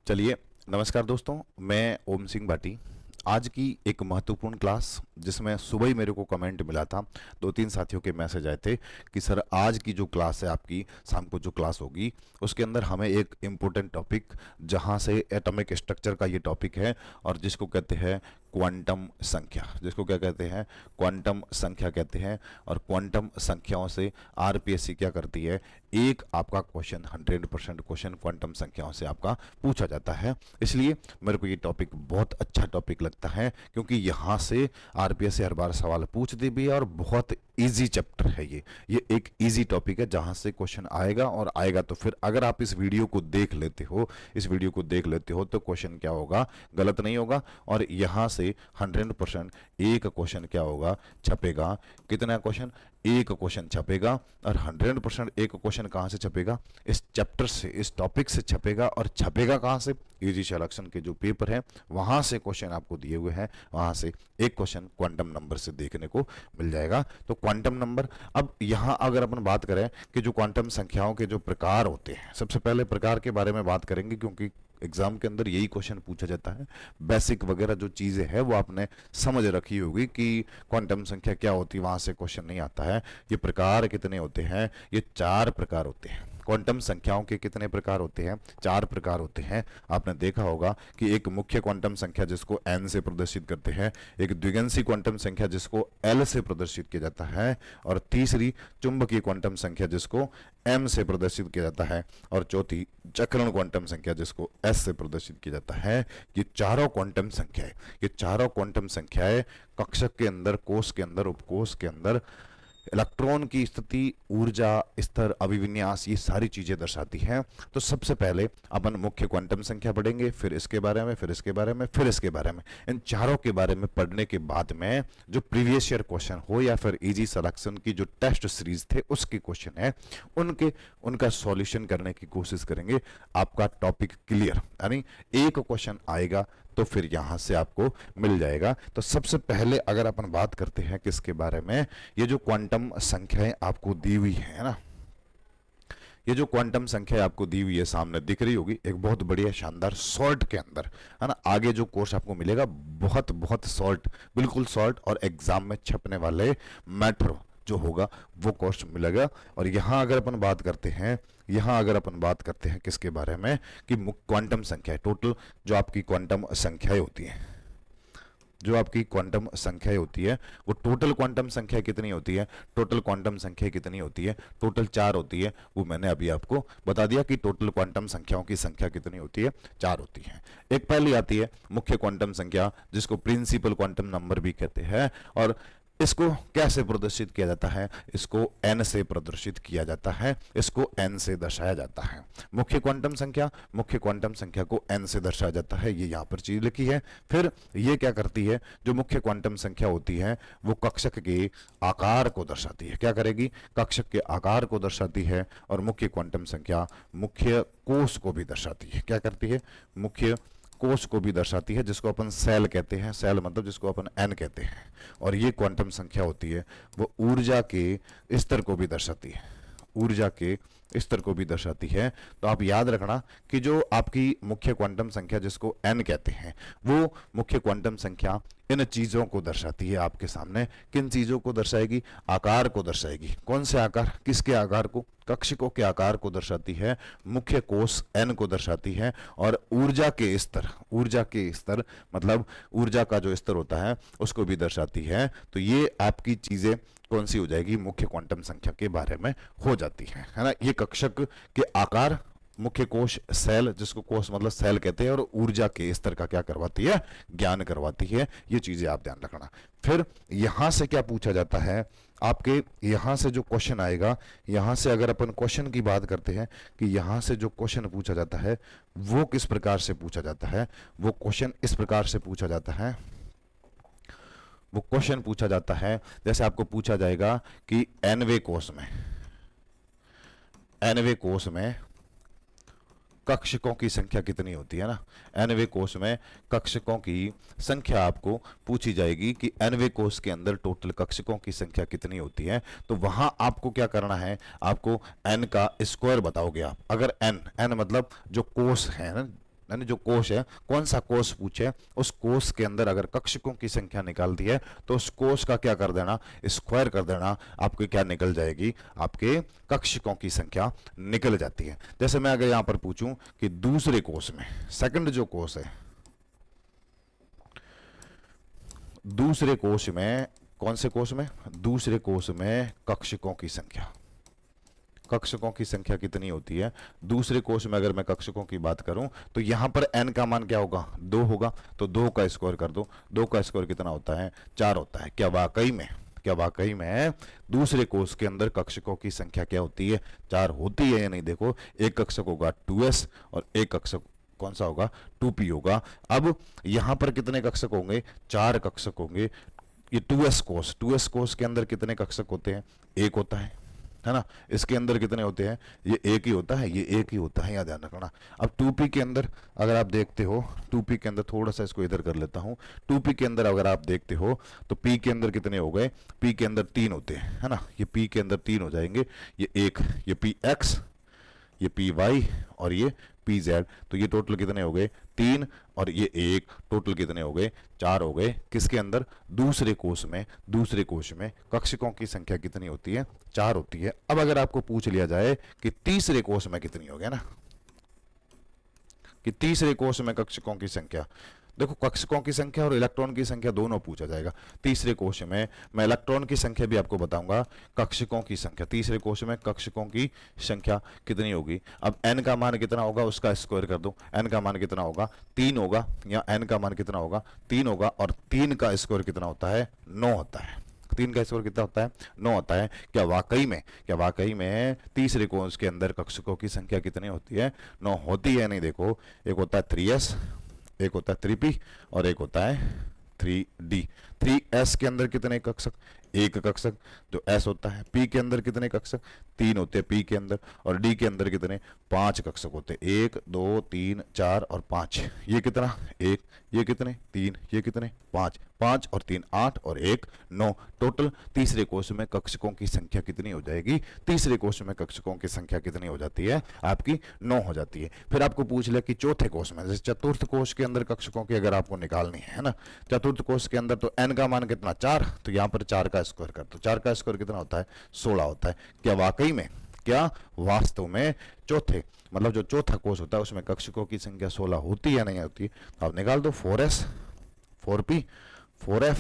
चलिए, नमस्कार दोस्तों, मैं ओम सिंह भाटी। आज की एक महत्वपूर्ण क्लास जिसमें सुबह ही मेरे को कमेंट मिला था, 2-3 साथियों के मैसेज आए थे कि सर आज की जो क्लास है आपकी, शाम को जो क्लास होगी उसके अंदर हमें एक इम्पोर्टेंट टॉपिक, जहां से एटॉमिक स्ट्रक्चर का ये टॉपिक है और जिसको कहते हैं क्वांटम संख्या, जिसको क्या कहते हैं, क्वांटम संख्या कहते हैं। और क्वांटम संख्याओं से आरपीएससी क्या करती है, एक आपका क्वेश्चन 100% क्वेश्चन क्वांटम संख्याओं से आपका पूछा जाता है। इसलिए मेरे को ये टॉपिक बहुत अच्छा टॉपिक लगता है, क्योंकि यहाँ से आरपीएससी हर बार सवाल पूछती भी है और बहुत इजी चैप्टर है ये एक इजी टॉपिक है जहां से क्वेश्चन आएगा और आएगा। तो फिर अगर आप इस वीडियो को देख लेते हो तो क्वेश्चन क्या होगा, गलत नहीं होगा। और यहां से 100% एक क्वेश्चन क्या होगा, छपेगा। कितना क्वेश्चन, एक क्वेश्चन छपेगा। और 100% एक क्वेश्चन कहां से छपेगा, इस चैप्टर से, इस टॉपिक से छपेगा। और छपेगा कहां से, इजी सिलेक्शन के जो पेपर है वहां से क्वेश्चन आपको दिए हुए हैं, वहां से एक क्वेश्चन क्वांटम नंबर से देखने को मिल जाएगा। तो क्वांटम नंबर, अब यहां अगर अपन बात करें कि जो क्वांटम संख्याओं के जो प्रकार होते हैं, सबसे पहले प्रकार के बारे में बात करेंगे, क्योंकि एग्जाम के अंदर यही क्वेश्चन पूछा जाता है। बेसिक वगैरह जो चीजें हैं वो आपने समझ रखी होगी कि क्वांटम संख्या क्या होती है, वहां से क्वेश्चन नहीं आता है। ये प्रकार कितने होते हैं, ये 4 प्रकार होते हैं। क्वांटम संख्याओं के कितने प्रकार होते हैं, 4 प्रकार होते हैं। आपने देखा होगा कि एक मुख्य क्वांटम संख्या जिसको n से प्रदर्शित करते हैं, एक द्विगंशी क्वांटम संख्या जिसको l से प्रदर्शित किया जाता है, और तीसरी चुंबकीय क्वांटम संख्या जिसको m से प्रदर्शित किया जाता है, और चौथी जकरण क्वांटम संख्या जिसको s से प्रदर्शित किया जाता है। ये चारों क्वांटम संख्याएं, ये चारों क्वांटम संख्याएं कक्षक के अंदर, कोष के अंदर, उपकोष के अंदर इलेक्ट्रॉन की स्थिति, ऊर्जा स्तर, अभिविन्यास, ये सारी चीजें दर्शाती हैं। तो सबसे पहले अपन मुख्य क्वांटम संख्या पढ़ेंगे, फिर इसके बारे में, फिर इसके बारे में, फिर इसके बारे में। इन चारों के बारे में पढ़ने के बाद में जो प्रीवियस ईयर क्वेश्चन हो या फिर इजी सिलेक्शन की जो टेस्ट सीरीज थे उसके क्वेश्चन है, उनका सॉल्यूशन करने की कोशिश करेंगे। आपका टॉपिक क्लियर, यानी एक क्वेश्चन आएगा तो फिर यहां से आपको मिल जाएगा। तो सबसे पहले अगर अपन बात करते हैं किसके बारे में, ये जो क्वांटम संख्याएं आपको दी हुई है ना, ये जो क्वांटम संख्या आपको दी हुई है, सामने दिख रही होगी, एक बहुत बढ़िया शानदार शॉर्ट के अंदर, है ना। आगे जो कोर्स आपको मिलेगा बहुत बहुत शॉर्ट, बिल्कुल शॉर्ट, और एग्जाम में छपने वाले मैटर जो होगा वो कोर्स मिलेगा। और यहां अगर अपन बात करते हैं, किसके बारे में, कि क्वांटम संख्या, टोटल जो आपकी क्वांटम संख्याएं होती हैं, वो टोटल क्वांटम संख्या कितनी होती है, टोटल 4 होती है। वो मैंने अभी आपको बता दिया कि टोटल क्वांटम संख्याओं की संख्या कितनी होती है, 4 होती है। एक पहली आती है मुख्य क्वांटम संख्या, जिसको प्रिंसिपल क्वांटम नंबर भी कहते हैं। और इसको कैसे प्रदर्शित किया जाता है, इसको n से प्रदर्शित किया जाता है, इसको n से दर्शाया जाता है। मुख्य क्वांटम संख्या को n से दर्शाया जाता है, ये यहाँ पर चीज लिखी है। फिर ये क्या करती है, जो मुख्य क्वांटम संख्या होती है वो कक्षक के आकार को दर्शाती है। क्या करेगी, कक्षक के आकार को दर्शाती है। और मुख्य क्वांटम संख्या मुख्य कोष को भी दर्शाती है। क्या करती है, मुख्य कोष को भी दर्शाती है, जिसको अपन सेल कहते हैं, सेल मतलब जिसको अपन एन कहते हैं। और ये क्वांटम संख्या होती है वो ऊर्जा के स्तर को भी दर्शाती है, तो आप याद रखना कि जो आपकी मुख्य क्वांटम संख्या जिसको एन कहते हैं, वो मुख्य क्वांटम संख्या इन चीजों को दर्शाती है। आपके सामने किन चीजों को दर्शाएगी, आकार को दर्शाएगी। कौन से आकार, किसके आकार को, कक्षकों के आकार को दर्शाती है, मुख्य कोष एन को दर्शाती है। और ऊर्जा के स्तर मतलब ऊर्जा का जो स्तर होता है उसको भी दर्शाती है। तो ये आपकी चीजें कौन सी हो जाएगी, मुख्य क्वांटम संख्या के बारे में हो जाती है ना। ये कक्षक के आकार, मुख्य कोष सेल, जिसको कोष मतलब सेल कहते हैं, और ऊर्जा के स्तर का क्या करवाती है, ज्ञान करवाती है। ये चीजें आप ध्यान रखना। फिर यहां से क्या पूछा जाता है, आपके यहां से जो क्वेश्चन आएगा, यहां से अगर अपन क्वेश्चन की बात करते हैं कि यहां से जो क्वेश्चन पूछा जाता है वो किस प्रकार से पूछा जाता है, वो क्वेश्चन इस प्रकार से पूछा जाता है। वो क्वेश्चन पूछा जाता है, जैसे आपको पूछा जाएगा कि nवें कोष में कक्षकों की संख्या कितनी होती है ना। nवें कोष में कक्षकों की संख्या आपको पूछी जाएगी कि nवें कोष के अंदर टोटल कक्षकों की संख्या कितनी होती है। तो वहां आपको क्या करना है, आपको n का स्क्वायर बताओगे आप। अगर n मतलब जो कोष है ना, यानी जो कोश है, कौन सा कोश पूछे, उस कोश के अंदर अगर कक्षकों की संख्या निकाल दी है तो उस कोश का क्या कर देना, स्क्वायर कर देना, आपके क्या निकल जाएगी, आपके कक्षकों की संख्या निकल जाती है। जैसे मैं अगर यहां पर पूछूं कि दूसरे कोश में, सेकंड जो कोश है, दूसरे कोश में, कौन से कोश में, दूसरे कोश में कक्षकों की संख्या, कक्षकों की संख्या कितनी होती है दूसरे कोश में। अगर मैं कक्षकों की बात करूं तो यहां पर n का मान क्या होगा, 2 होगा, तो 2 का स्क्वायर कर दो, 2 का स्क्वायर कितना होता है, 4 होता है। क्या वाकई में दूसरे कोश के अंदर कक्षकों की संख्या क्या होती है, 4 होती है या नहीं। देखो, एक कक्षक होगा 2s और एक कक्षक कौन सा होगा, 2p होगा। अब यहां पर कितने कक्षक होंगे, 4 कक्षक होंगे। ये 2s कोश के अंदर कितने कक्षक होते हैं, एक होता है ना। इसके अंदर कितने होते हैं, ये एक ही होता है, ये एक ही होता है, याद ध्यान रखना। अब 2p के अंदर अगर आप देखते हो, 2p के अंदर थोड़ा सा इसको इधर कर लेता हूं, 2p के अंदर अगर आप देखते हो तो p के अंदर कितने हो गए, p के अंदर 3 होते हैं, है ना। ये p के अंदर 3 हो जाएंगे, ये एक, ये px, ये py और ये pz। तो ये टोटल कितने हो गए, 3 और ये एक, टोटल कितने हो गए, 4 हो गए। किसके अंदर, दूसरे कोश में कक्षकों की संख्या कितनी होती है, 4 होती है। अब अगर आपको पूछ लिया जाए कि तीसरे कोश में कितनी हो गया ना, कि तीसरे कोश में कक्षकों की संख्या, देखो कक्षकों की संख्या और इलेक्ट्रॉन की संख्या दोनों पूछा जाएगा। तीसरे कोश में मैं इलेक्ट्रॉन की संख्या भी आपको बताऊंगा, कक्षकों की संख्या, तीसरे कोश में कक्षकों की संख्या कितनी होगी। अब n का मान कितना होगा, उसका स्क्वायर कर दो, n का मान कितना होगा, 3 होगा, या n का मान कितना होगा, 3 होगा, और 3 का स्क्वायर कितना होता है, 9 होता है। 3 का स्क्वायर कितना होता है, 9 होता है। क्या वाकई में तीसरे कोश के अंदर कक्षकों की संख्या कितनी होती है, 9 होती है। नहीं, देखो, एक होता है 3s, एक होता है 3p और एक होता है 3d। 3s के अंदर कितने कक्षक, एक कक्षक जो s होता है। p के अंदर कितने कक्षक, 3 होते हैं p के अंदर, और d के अंदर कितने, 5 कक्षक होते हैं, 1 2 3 4 और 5। ये कितना, 1, ये कितने, 3, ये कितने, 5, 5 और 3 8 और 1 9। टोटल तीसरे कोश में कक्षकों की संख्या कितनी हो जाएगी, तीसरे कोश में कक्षकों की संख्या कितनी हो जाती है, आपकी 9 हो जाती है। फिर आपको पूछ लिया कि चौथे कोश में, जैसे चतुर्थ कोश के अंदर कक्षकों की अगर आपको निकालनी है ना, चतुर्थ कोश के अंदर तो n का मान कितना, 4, तो यहाँ पर 4 का स्क्वायर कर दो, 4 का स्क्वायर कितना होता है, 16 होता है। क्या वास्तव में चौथे, मतलब जो चौथा कोश होता है उसमें कक्षकों की संख्या 16 होती है, नहीं होती है। आप निकाल दो, 4s 4p 4f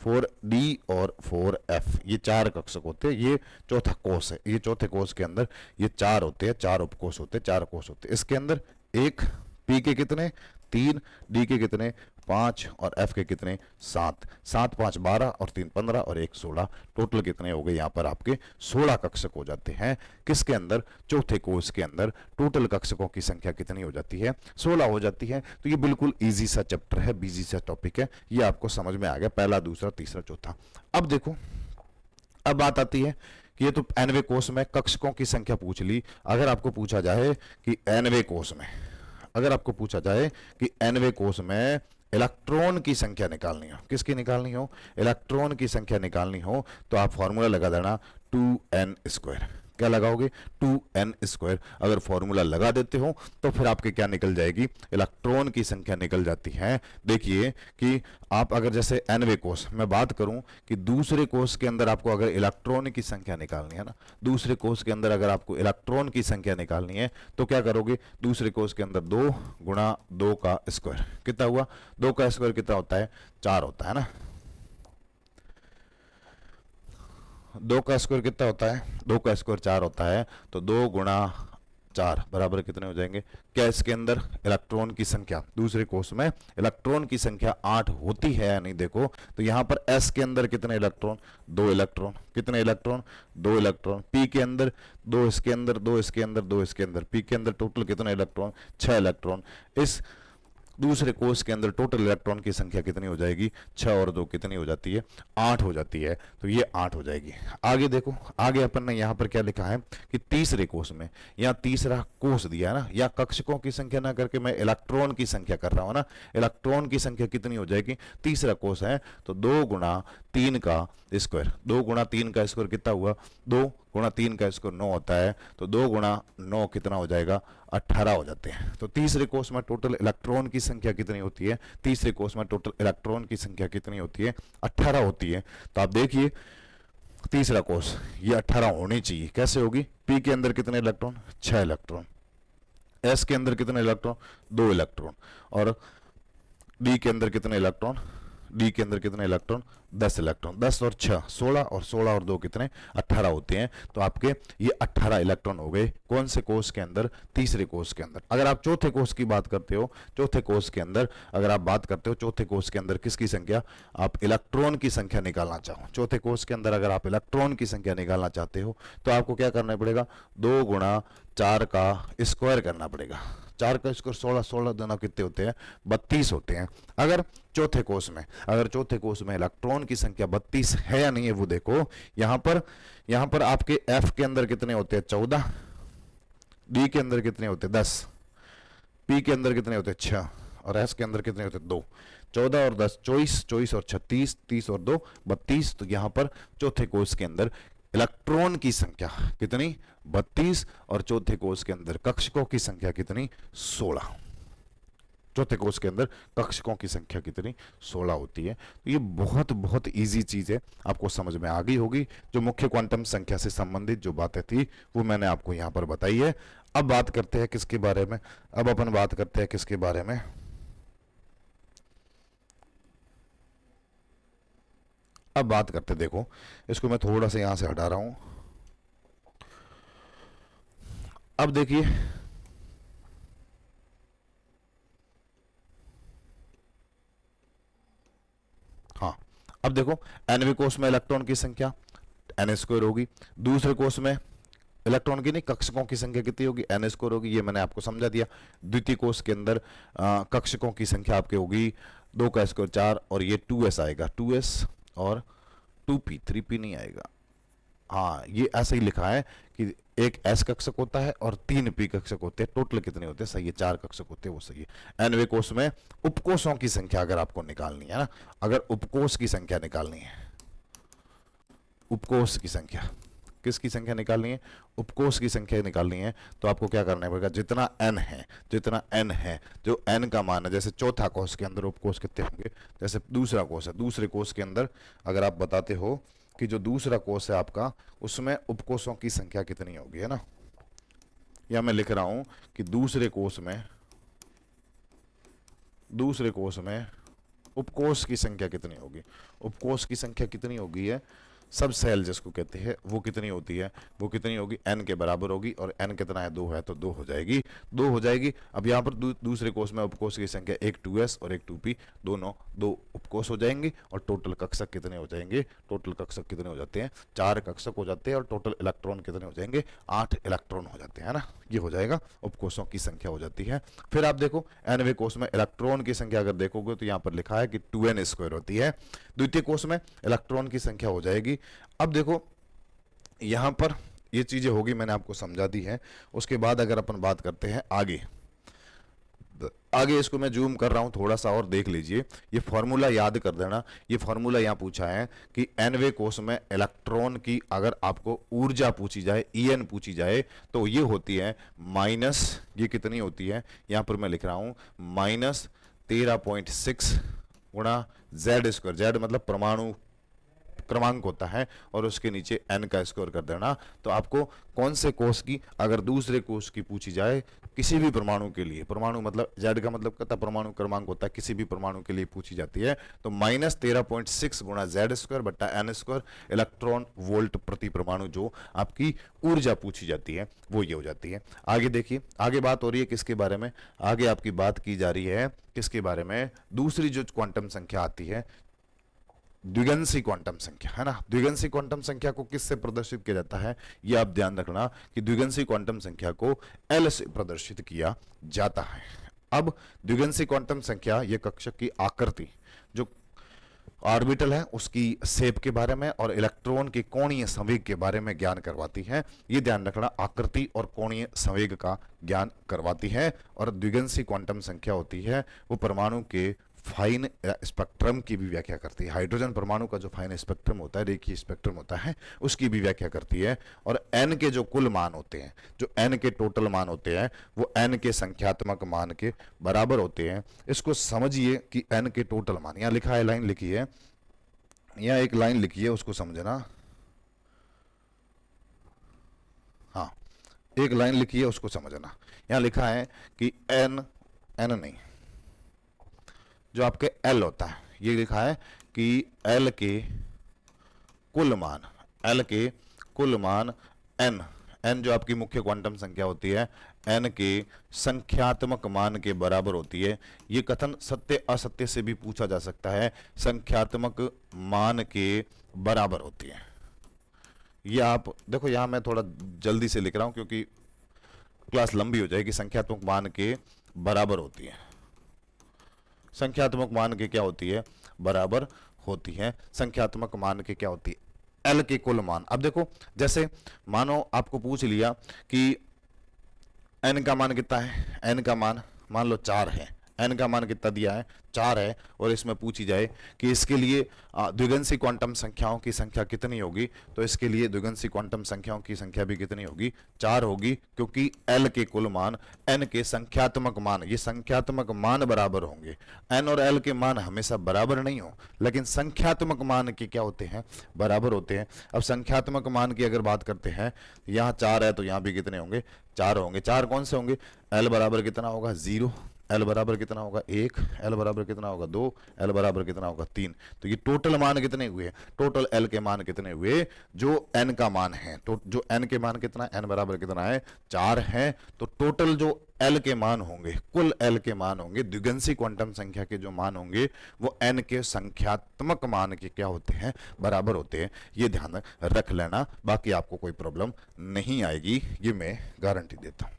4d और 4f, ये 4 कक्षक होते हैं। ये चौथा कोश है, ये चौथे कोश के अंदर ये 4 होते हैं, 4 उपकोश होते हैं, 4 कोश होते हैं। इसके अंदर एक, p के कितने, 3, d के कितने, 5 और f के कितने, 7, 7 5 12 और 3 15 और 1 16। टोटल कितने हो गए, यहाँ पर आपके 16 कक्षक हो जाते हैं। किसके अंदर, चौथे कोश के अंदर टोटल कक्षकों की संख्या कितनी हो जाती है, 16 हो जाती है। तो ये बिल्कुल इजी सा चैप्टर है, बिजी सा टॉपिक है, ये आपको समझ में आ गया, पहला दूसरा तीसरा चौथा। अब देखो, अब बात आती है कि ये तो nवें कोश में कक्षकों की संख्या पूछ ली। अगर आपको पूछा जाए कि nवें कोश में, अगर आपको पूछा जाए कि nवें कोश में इलेक्ट्रॉन की संख्या निकालनी हो, किसकी निकालनी हो, इलेक्ट्रॉन की संख्या निकालनी हो, तो आप फॉर्मूला लगा देना 2n स्क्वायर। क्या लगाओगे, 2n स्क्वायर। अगर फॉर्मूला लगा देते हो तो फिर आपके क्या निकल जाएगी, इलेक्ट्रॉन की संख्या निकल जाती है। देखिए कि आप अगर जैसे nवें कोश मैं बात करूं कि दूसरे कोश के अंदर आपको अगर इलेक्ट्रॉन की संख्या निकालनी है ना, दूसरे कोश के अंदर अगर आपको इलेक्ट्रॉन की संख्या निकालनी है तो क्या करोगे, दूसरे कोश के अंदर 2 गुणा 2 का स्क्वायर, कितना हुआ, 2 का स्क्वायर कितना होता है, 4 होता है ना। 2 का स्क्वायर कितना होता है, 2 का स्क्वायर 4 होता है, तो 2 गुणा 4 बराबर कितने हो जाएंगे। क्या इसके अंदर इलेक्ट्रॉन की संख्या, दूसरे कोश में इलेक्ट्रॉन की संख्या 8 होती है या नहीं, देखो तो यहाँ पर s के अंदर कितने इलेक्ट्रॉन, 2 इलेक्ट्रॉन, कितने इलेक्ट्रॉन, 2 इलेक्ट्रॉन। p के अंदर 2, इसके अंदर 2, इसके अंदर 2, इसके अंदर, p के अंदर टोटल कितने इलेक्ट्रॉन, 6 इलेक्ट्रॉन। इस दूसरे कोश के अंदर टोटल इलेक्ट्रॉन की संख्या कितनी हो जाएगी, 6 और 2 कितनी हो जाती है, 8 हो जाती है। तो ये 8 हो जाएगी। आगे देखो, आगे अपन ने यहाँ पर क्या लिखा है कि तीसरे कोश में, यहाँ तीसरा कोश दिया है ना, या कक्षकों की संख्या ना करके मैं इलेक्ट्रॉन की संख्या कर रहा हूँ ना, इलेक्ट्रॉन की संख्या कितनी हो जाएगी, तीसरा कोश है तो 2 गुणा 3 का स्क्वायर, 2 गुणा 3 का स्क्वायर कितना हुआ, 2 गुणा 3 का स्क्वायर 9 होता है, तो 2 गुणा 9 कितना हो जाएगा, 18 हो जाते हैं। तो तीसरे कोष में टोटल इलेक्ट्रॉन की संख्या कितनी होती है, तीसरे कोष में टोटल इलेक्ट्रॉन की संख्या कितनी होती है, 18 होती है। तो आप देखिए तीसरा कोष ये 18 होनी चाहिए, कैसे होगी, पी के अंदर कितने इलेक्ट्रॉन, 6 इलेक्ट्रॉन, एस के अंदर कितने इलेक्ट्रॉन, 2 इलेक्ट्रॉन, और डी के अंदर कितने इलेक्ट्रॉन, डी के अंदर कितने इलेक्ट्रॉन, 10 इलेक्ट्रॉन, 10 और 6 16, और 16 और 2 कितने, 18 होते हैं। तो आपके ये 18 इलेक्ट्रॉन हो गए कौन से कोष के अंदर, तीसरे कोष के अंदर। अगर आप चौथे कोष की बात करते हो, चौथे कोष के अंदर अगर आप बात करते हो, चौथे कोष के अंदर किसकी संख्या, आप इलेक्ट्रॉन की संख्या निकालना चाहो, चौथे कोष के अंदर अगर आप इलेक्ट्रॉन की संख्या निकालना चाहते हो तो आपको क्या करना पड़ेगा, 2 गुणा 4 का स्क्वायर करना पड़ेगा। 4 का स्क्वायर 16, 16 दोनों कितने होते हैं, 32 होते हैं। अगर चौथे कोष में, अगर चौथे कोष में इलेक्ट्रॉन की संख्या 32 है या नहीं है वो देखो, यहां पर आपके F के अंदर कितने होते हैं, 14, D के अंदर कितने होते हैं, 10, P के अंदर कितने होते हैं, 6, और S के अंदर कितने होते हैं, 2। 14 और 10 24, 24 और 36, 30 और 2 32। तो यहां पर चौथे कोष के अंदर इलेक्ट्रॉन की संख्या कितनी, 32, और चौथे कोष के अंदर कक्षकों की संख्या कितनी, 16। चौथे कोष के अंदर कक्षकों की संख्या कितनी, 16 होती है। तो ये बहुत बहुत इजी चीज है, आपको समझ में आ गई होगी। जो मुख्य क्वांटम संख्या से संबंधित जो बातें थी वो मैंने आपको यहां पर बताई है। अब बात करते हैं किसके बारे में, अब अपन बात करते हैं किसके बारे में, अब बात करते, देखो इसको मैं थोड़ा सा यहां से हटा रहा हूं। अब देखिए हाँ, अब देखो nवें कोष में इलेक्ट्रॉन की संख्या n स्क्वायर होगी, दूसरे कोष में इलेक्ट्रॉन की नहीं कक्षकों की संख्या कितनी होगी, n स्क्वायर होगी, ये मैंने आपको समझा दिया। द्वितीय कोष के अंदर कक्षकों की संख्या आपकी होगी 2 का स्क्वायर 4, और ये 2s आएगा, 2s और 2p, 3p नहीं आएगा। हाँ, ये ऐसे ही लिखा है कि एक s कक्षक होता है और 3 p कक्षक होते हैं, टोटल कितने होते हैं, सही है 4 कक्षक होते हैं, वो सही है। nवें कोष में उपकोषों की संख्या अगर आपको निकालनी है ना, अगर उपकोष की संख्या निकालनी है, उपकोष की संख्या, किसकी संख्या निकालनी है, उपकोष की संख्या निकालनी है, तो आपको क्या करना पड़ेगा, जितना n है, जितना n है, जो n का मान है, जैसे चौथा कोष के अंदर उपकोष कितने होंगे, जैसे दूसरा कोष है, दूसरे कोष के अंदर अगर आप बताते हो कि जो दूसरा कोष है आपका, उसमें उपकोषों की संख्या कितनी होगी, है ना, या मैं लिख रहा हूं कि दूसरे कोष में उपकोष की संख्या कितनी होगी, उपकोष की संख्या कितनी होगी है, सब सेल जिसको कहते हैं, वो कितनी होती है, वो कितनी होगी, n के बराबर होगी, और n कितना है, 2 है, तो 2 हो जाएगी, 2 हो जाएगी। अब यहाँ पर दूसरे कोष में उपकोष की संख्या एक 2s और एक 2p, दोनों 2 उपकोष हो जाएंगे, और टोटल कक्षक कितने हो जाएंगे, टोटल कक्षक कितने हो जाते हैं, 4 कक्षक हो जाते हैं, और टोटल इलेक्ट्रॉन कितने हो जाएंगे, 8 इलेक्ट्रॉन हो जाते हैं, ना, ये हो जाएगा, उपकोषों की संख्या हो जाती है। फिर आप देखो nवें कोष में इलेक्ट्रॉन की संख्या अगर देखोगे तो यहाँ पर लिखा है कि 2n स्क्वायर होती है, द्वितीय कोष में इलेक्ट्रॉन की संख्या हो जाएगी। अब देखो यहां पर ये चीजें होगी, मैंने आपको समझा दी है। उसके बाद अगर अपन बात करते हैं आगे, इसको मैं जूम कर रहा हूं थोड़ा सा और देख लीजिए, ये फॉर्मूला याद कर देना। ये फॉर्मूला यहां पूछा है कि nवें कोष में इलेक्ट्रॉन की अगर आपको ऊर्जा पूछी जाए, En पूछी जाए, तो ये होती है माइनस, ये कितनी होती है, यहां पर मैं लिख रहा हूं माइनस 13.6 गुणा z स्क्वायर, z मतलब परमाणु क्रमांक होता है, और उसके नीचे n का स्क्वायर कर देना। तो आपको कौन से कोष की अगर दूसरे कोष की पूछी जाए, किसी भी परमाणु के लिए, परमाणु मतलब z का मतलब कहता परमाणु क्रमांक होता है, किसी भी परमाणु के लिए पूछी जाती है, तो माइनस 13.6 गुणा z स्क्वायर बट्टा n स्क्वायर इलेक्ट्रॉन वोल्ट प्रति परमाणु जो आपकी ऊर्जा पूछी जाती है वो ये हो जाती है। आगे देखिए, आगे बात हो रही है किसके बारे में, आगे आपकी बात की जा रही है किसके बारे में, दूसरी जो क्वांटम संख्या आती है द्विगंशी क्वांटम संख्या, है ना। द्विगंशी क्वांटम संख्या को किससे प्रदर्शित किया जाता है, ये आप ध्यान रखना कि द्विगंशी क्वांटम संख्या को L से प्रदर्शित किया जाता है। अब द्विगंशी क्वांटम संख्या ये कक्षक की आकृति, जो ऑर्बिटल है उसकी शेप के बारे में और इलेक्ट्रॉन के कोणीय संवेग के बारे में ज्ञान करवाती है। ये ध्यान रखना, आकृति और कोणीय संवेग का ज्ञान करवाती है। और द्विगंशी क्वांटम संख्या होती है वो परमाणु के फाइन स्पेक्ट्रम की भी व्याख्या करती है। हाइड्रोजन परमाणु का जो फाइन स्पेक्ट्रम होता है, रेखीय स्पेक्ट्रम होता है, उसकी भी व्याख्या करती है। और n के जो कुल मान होते हैं, जो n के टोटल मान होते हैं, वो n के संख्यात्मक मान के बराबर होते हैं। इसको समझिए कि n के टोटल मान, यहां लिखा है, लाइन लिखी है, यहां एक लाइन लिखी है, उसको समझना। हाँ, एक लाइन लिखी है, उसको समझना। यहां लिखा है कि n नहीं, जो आपके l होता है, ये लिखा है कि l के कुल मान, l के कुल मान n जो आपकी मुख्य क्वांटम संख्या होती है, n के संख्यात्मक मान के बराबर होती है। ये कथन सत्य असत्य से भी पूछा जा सकता है, संख्यात्मक मान के बराबर होती है। ये आप देखो, यहां मैं थोड़ा जल्दी से लिख रहा हूं क्योंकि क्लास लंबी हो जाएगी। संख्यात्मक मान के बराबर होती है, संख्यात्मक मान के क्या होती है, बराबर होती है। संख्यात्मक मान के क्या होती है, l के कुल मान। अब देखो, जैसे मानो आपको पूछ लिया कि n का मान कितना है, n का मान मान लो 4 है, n का मान कितना दिया है, 4 है, और इसमें पूछी जाए कि इसके लिए द्विगुणित क्वांटम संख्याओं की संख्या कितनी होगी, तो इसके लिए द्विगुणित क्वांटम संख्याओं की संख्या भी कितनी होगी, 4 होगी, क्योंकि l के कुल मान n के संख्यात्मक मान, ये संख्यात्मक मान बराबर होंगे। n और l के मान हमेशा बराबर नहीं हो, लेकिन संख्यात्मक मान के क्या होते हैं, बराबर होते हैं। अब संख्यात्मक मान की अगर बात करते हैं, यहाँ 4 है तो यहाँ भी कितने होंगे, 4 होंगे। 4 कौन से होंगे, l बराबर कितना होगा, 0, l बराबर कितना होगा, 1, l बराबर कितना होगा, 2, l बराबर कितना होगा, 3। तो ये टोटल मान कितने हुए, टोटल l के मान कितने हुए, जो n का मान है, तो जो n के मान कितना है, n बराबर कितना है, 4 है। तो टोटल जो l के मान होंगे, कुल l के मान होंगे, द्विगुणित क्वांटम संख्या के जो मान होंगे, वो n के संख्यात्मक मान के क्या होते हैं, बराबर होते हैं। ये ध्यान रख लेना, बाकी आपको कोई प्रॉब्लम नहीं आएगी, ये मैं गारंटी देता हूं,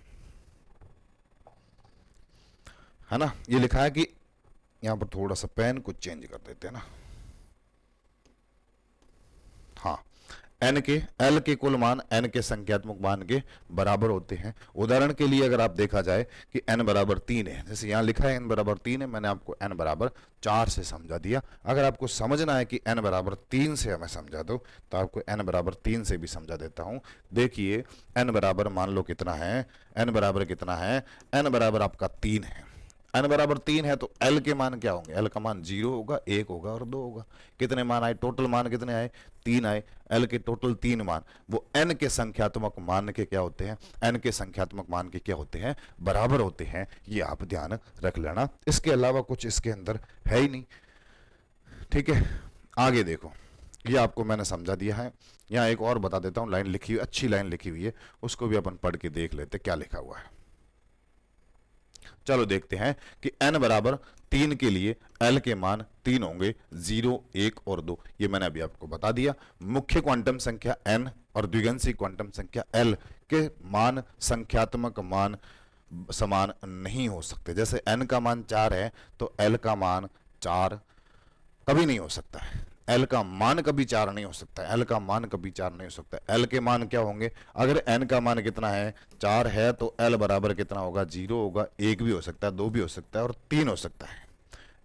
है ना। ये लिखा है कि यहां पर थोड़ा सा पेन को चेंज कर देते हैं ना, हाँ, n के l के कुल मान n के संख्यात्मक मान के बराबर होते हैं। उदाहरण के लिए अगर आप देखा जाए कि n बराबर 3 है, जैसे यहां लिखा है n बराबर 3 है, मैंने आपको n बराबर 4 से समझा दिया। अगर आपको समझना है कि n बराबर 3 से हमें समझा दो, तो आपको n बराबर 3 से भी समझा देता हूं। देखिए, n बराबर मान लो कितना है, n बराबर कितना है, n बराबर आपका 3 है। n बराबर 3 है तो l के मान क्या होंगे, l का मान 0 होगा, 1 होगा और 2 होगा। कितने मान आए, टोटल मान कितने आए, 3 आए। l के टोटल 3 मान, वो n के संख्यात्मक मान के क्या होते हैं, n के संख्यात्मक मान के क्या होते हैं, बराबर होते हैं। ये आप ध्यान रख लेना, इसके अलावा कुछ इसके अंदर है ही नहीं, ठीक है। आगे देखो, ये आपको मैंने समझा दिया है। यहाँ एक और बता देता हूँ, लाइन लिखी हुई, अच्छी लाइन लिखी हुई है, उसको भी अपन पढ़ के देख लेते क्या लिखा हुआ है। चलो देखते हैं कि n बराबर 3 के लिए l के मान 3 होंगे, 0, 1 और 2। ये मैंने अभी आपको बता दिया। मुख्य क्वांटम संख्या n और द्विगुणित क्वांटम संख्या l के मान, संख्यात्मक मान समान नहीं हो सकते। जैसे n का मान 4 है तो l का मान 4 कभी नहीं हो सकता है, l का मान कभी 4 नहीं हो सकता है, l का मान कभी 4 नहीं हो सकता है। l के मान क्या होंगे, अगर n का मान कितना है, 4 है, तो l बराबर कितना होगा, 0 होगा, 1 भी हो सकता है, 2 भी हो सकता है और 3 हो सकता है।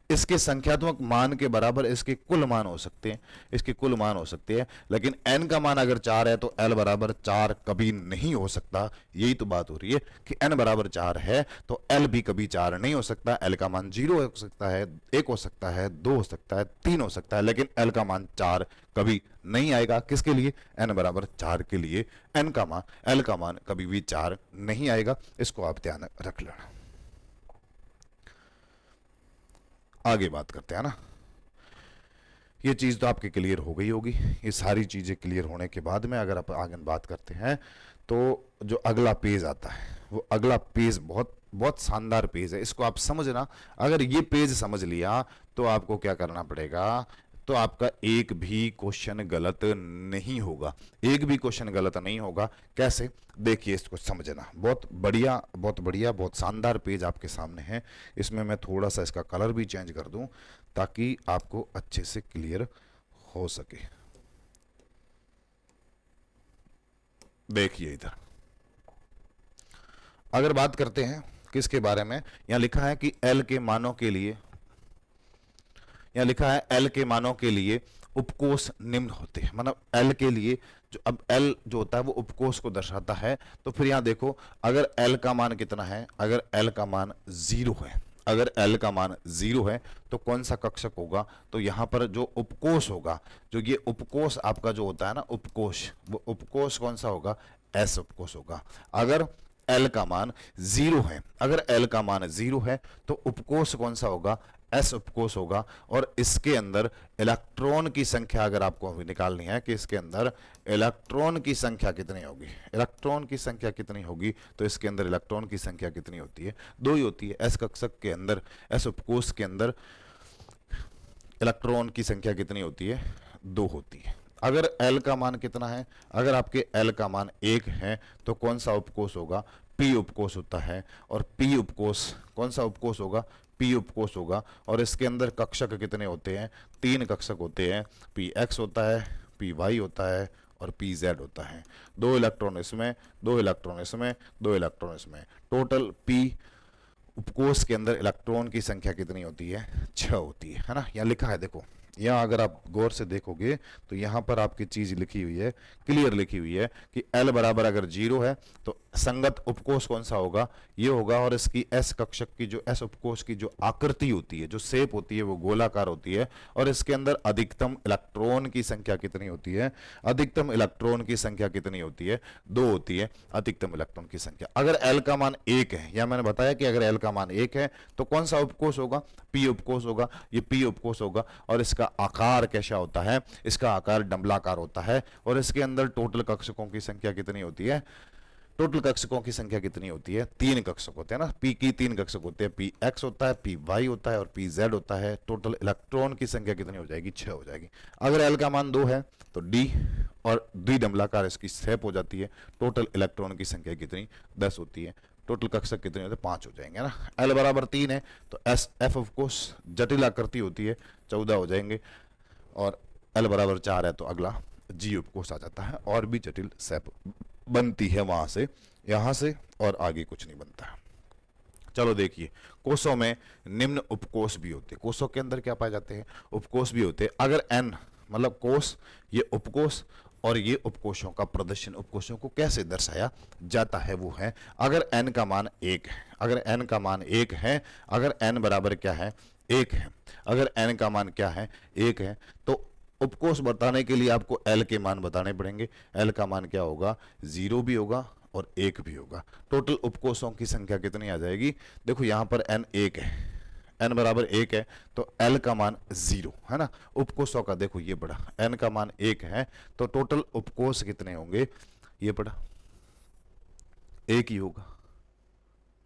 इसके संख्यात्मक मान के बराबर इसके कुल मान हो सकते हैं, इसके कुल मान हो सकते हैं। लेकिन n का मान अगर 4 है तो l बराबर 4 कभी नहीं हो सकता। यही तो बात हो रही है कि n बराबर 4 है तो l भी कभी 4 नहीं हो सकता। l का मान 0 हो सकता है, 1 हो सकता है, 2 हो सकता है, 3 हो सकता है, लेकिन l का मान 4 कभी नहीं आएगा। किसके लिए, n बराबर 4 के लिए l का मान कभी भी 4 नहीं आएगा। इसको आप ध्यान रख लेना। आगे बात करते हैं ना, ये चीज तो आपकी क्लियर हो गई होगी। ये सारी चीजें क्लियर होने के बाद में अगर आप आगे बात करते हैं तो जो अगला पेज आता है, वो अगला पेज बहुत बहुत शानदार पेज है, इसको आप समझना। अगर ये पेज समझ लिया तो आपको क्या करना पड़ेगा, तो आपका एक भी क्वेश्चन गलत नहीं होगा, एक भी क्वेश्चन गलत नहीं होगा। कैसे, देखिए इसको समझना। बहुत बढ़िया, बहुत बढ़िया, बहुत शानदार पेज आपके सामने है। इसमें मैं थोड़ा सा इसका कलर भी चेंज कर दूं ताकि आपको अच्छे से क्लियर हो सके। देखिए इधर अगर बात करते हैं किसके बारे में, यहां लिखा है कि l के मानों के लिए यहाँ लिखा है एल के मानों के लिए उपकोष निम्न होते हैं, मतलब एल के लिए जो, अब एल जो होता है वो उपकोष को दर्शाता है। तो फिर यहाँ देखो, अगर एल का मान कितना है, अगर एल का मान 0 है, अगर एल का मान 0 है तो कौन सा कक्षक होगा, तो यहाँ पर जो उपकोष होगा, जो ये उपकोष आपका जो होता है ना उपकोष, वो उपकोष कौन सा होगा, एस उपकोष होगा। अगर एल का मान 0 है, अगर एल का मान 0 है तो उपकोष कौन सा होगा, एस उपकोष होगा। और इसके अंदर इलेक्ट्रॉन की संख्या अगर आपको अभी निकालनी है कि इसके अंदर इलेक्ट्रॉन की संख्या कितनी होगी, इलेक्ट्रॉन की संख्या कितनी होगी, तो इसके अंदर इलेक्ट्रॉन की संख्या कितनी होती है, 2 ही होती है। एस कक्षक के अंदर, एस उपकोष के अंदर इलेक्ट्रॉन की संख्या कितनी होती है, 2 होती है। अगर एल का मान कितना है, अगर आपके एल का मान 1 है तो कौन सा उपकोष होगा, पी उपकोष होता है। और पी उपकोष कौन सा उपकोष होगा, पी उपकोष होगा। और इसके अंदर कक्षक कितने होते हैं, 3 कक्षक होते हैं, पी एक्स होता है, पी वाई होता है और पी जेड होता है। 2 इलेक्ट्रॉन इसमें, 2 इलेक्ट्रॉन इसमें, 2 इलेक्ट्रॉन इसमें, टोटल पी उपकोष के अंदर इलेक्ट्रॉन की संख्या कितनी होती है, 6 होती है ना। यहाँ लिखा है देखो, यहाँ अगर आप गौर से देखोगे तो यहाँ पर आपकी चीज लिखी हुई है, क्लियर लिखी हुई है कि L बराबर अगर 0 है तो संगत उपकोष कौन सा होगा, ये होगा। और इसकी S कक्षक की जो S उपकोष की जो आकृति होती है, जो शेप होती है, वो गोलाकार होती है। और इसके अंदर अधिकतम इलेक्ट्रॉन की संख्या कितनी होती है, अधिकतम इलेक्ट्रॉन की संख्या कितनी होती है, 2 होती है अधिकतम इलेक्ट्रॉन की संख्या। अगर L का मान 1 है, या मैंने बताया कि अगर L का मान 1 है तो कौन सा उपकोष होगा, P उपकोष होगा, ये P उपकोष होगा। और इसका आकार कैसा होता है, इसका आकार डंबलाकार होता है। और इसके अंदर टोटल कक्षकों की संख्या कितनी होती है, टोटल कक्षकों की संख्या कितनी होती है, 3 कक्षक होते हैं ना, पी की 3 कक्षक होते हैं, पी एक्स होता है, पी वाई होता है और पी जेड होता है। टोटल इलेक्ट्रॉन की संख्या कितनी हो जाएगी, 6 हो जाएगी। अगर एल का मान 2 है तो डी और द्विडंबलाकार इसकी शेप हो जाती है। टोटल इलेक्ट्रॉन की संख्या कितनी, 10 होती है। टोटल कक्षक कितने होते हैं, 5 हो जाएंगे ना। एल बराबर 3 है तो एस एफ ऑफ कोर्स जटिल आकृति होती है, 14 हो जाएंगे। और एल बराबर 4 है तो अगला जी उपकोष आ जाता है, और भी जटिल शेप बनती है वहां से, यहां से, और आगे कुछ नहीं बनता है। चलो देखिए, कोषों में निम्न उपकोष भी होते हैं। कोषों के अंदर क्या पाए जाते हैं, उपकोष भी होते हैं। अगर एन मतलब कोष, ये उपकोष, और ये उपकोषों का प्रदर्शन, उपकोषों को कैसे दर्शाया जाता है वो है, अगर एन का मान 1 है, अगर एन का मान 1 है, अगर एन बराबर क्या है, 1 है, अगर एन का मान क्या है, 1 है, तो उपकोष बताने के लिए आपको एल के मान बताने पड़ेंगे। एल का मान क्या होगा, 0 भी होगा और 1 भी होगा। टोटल उपकोषों की संख्या कितनी आ जाएगी, देखो यहां पर एन 1 है, एन बराबर 1 है तो एल का मान 0 है ना। उपकोषों का देखो ये बड़ा, एन का मान 1 है तो टोटल उपकोष कितने होंगे, ये बड़ा 1 ही होगा,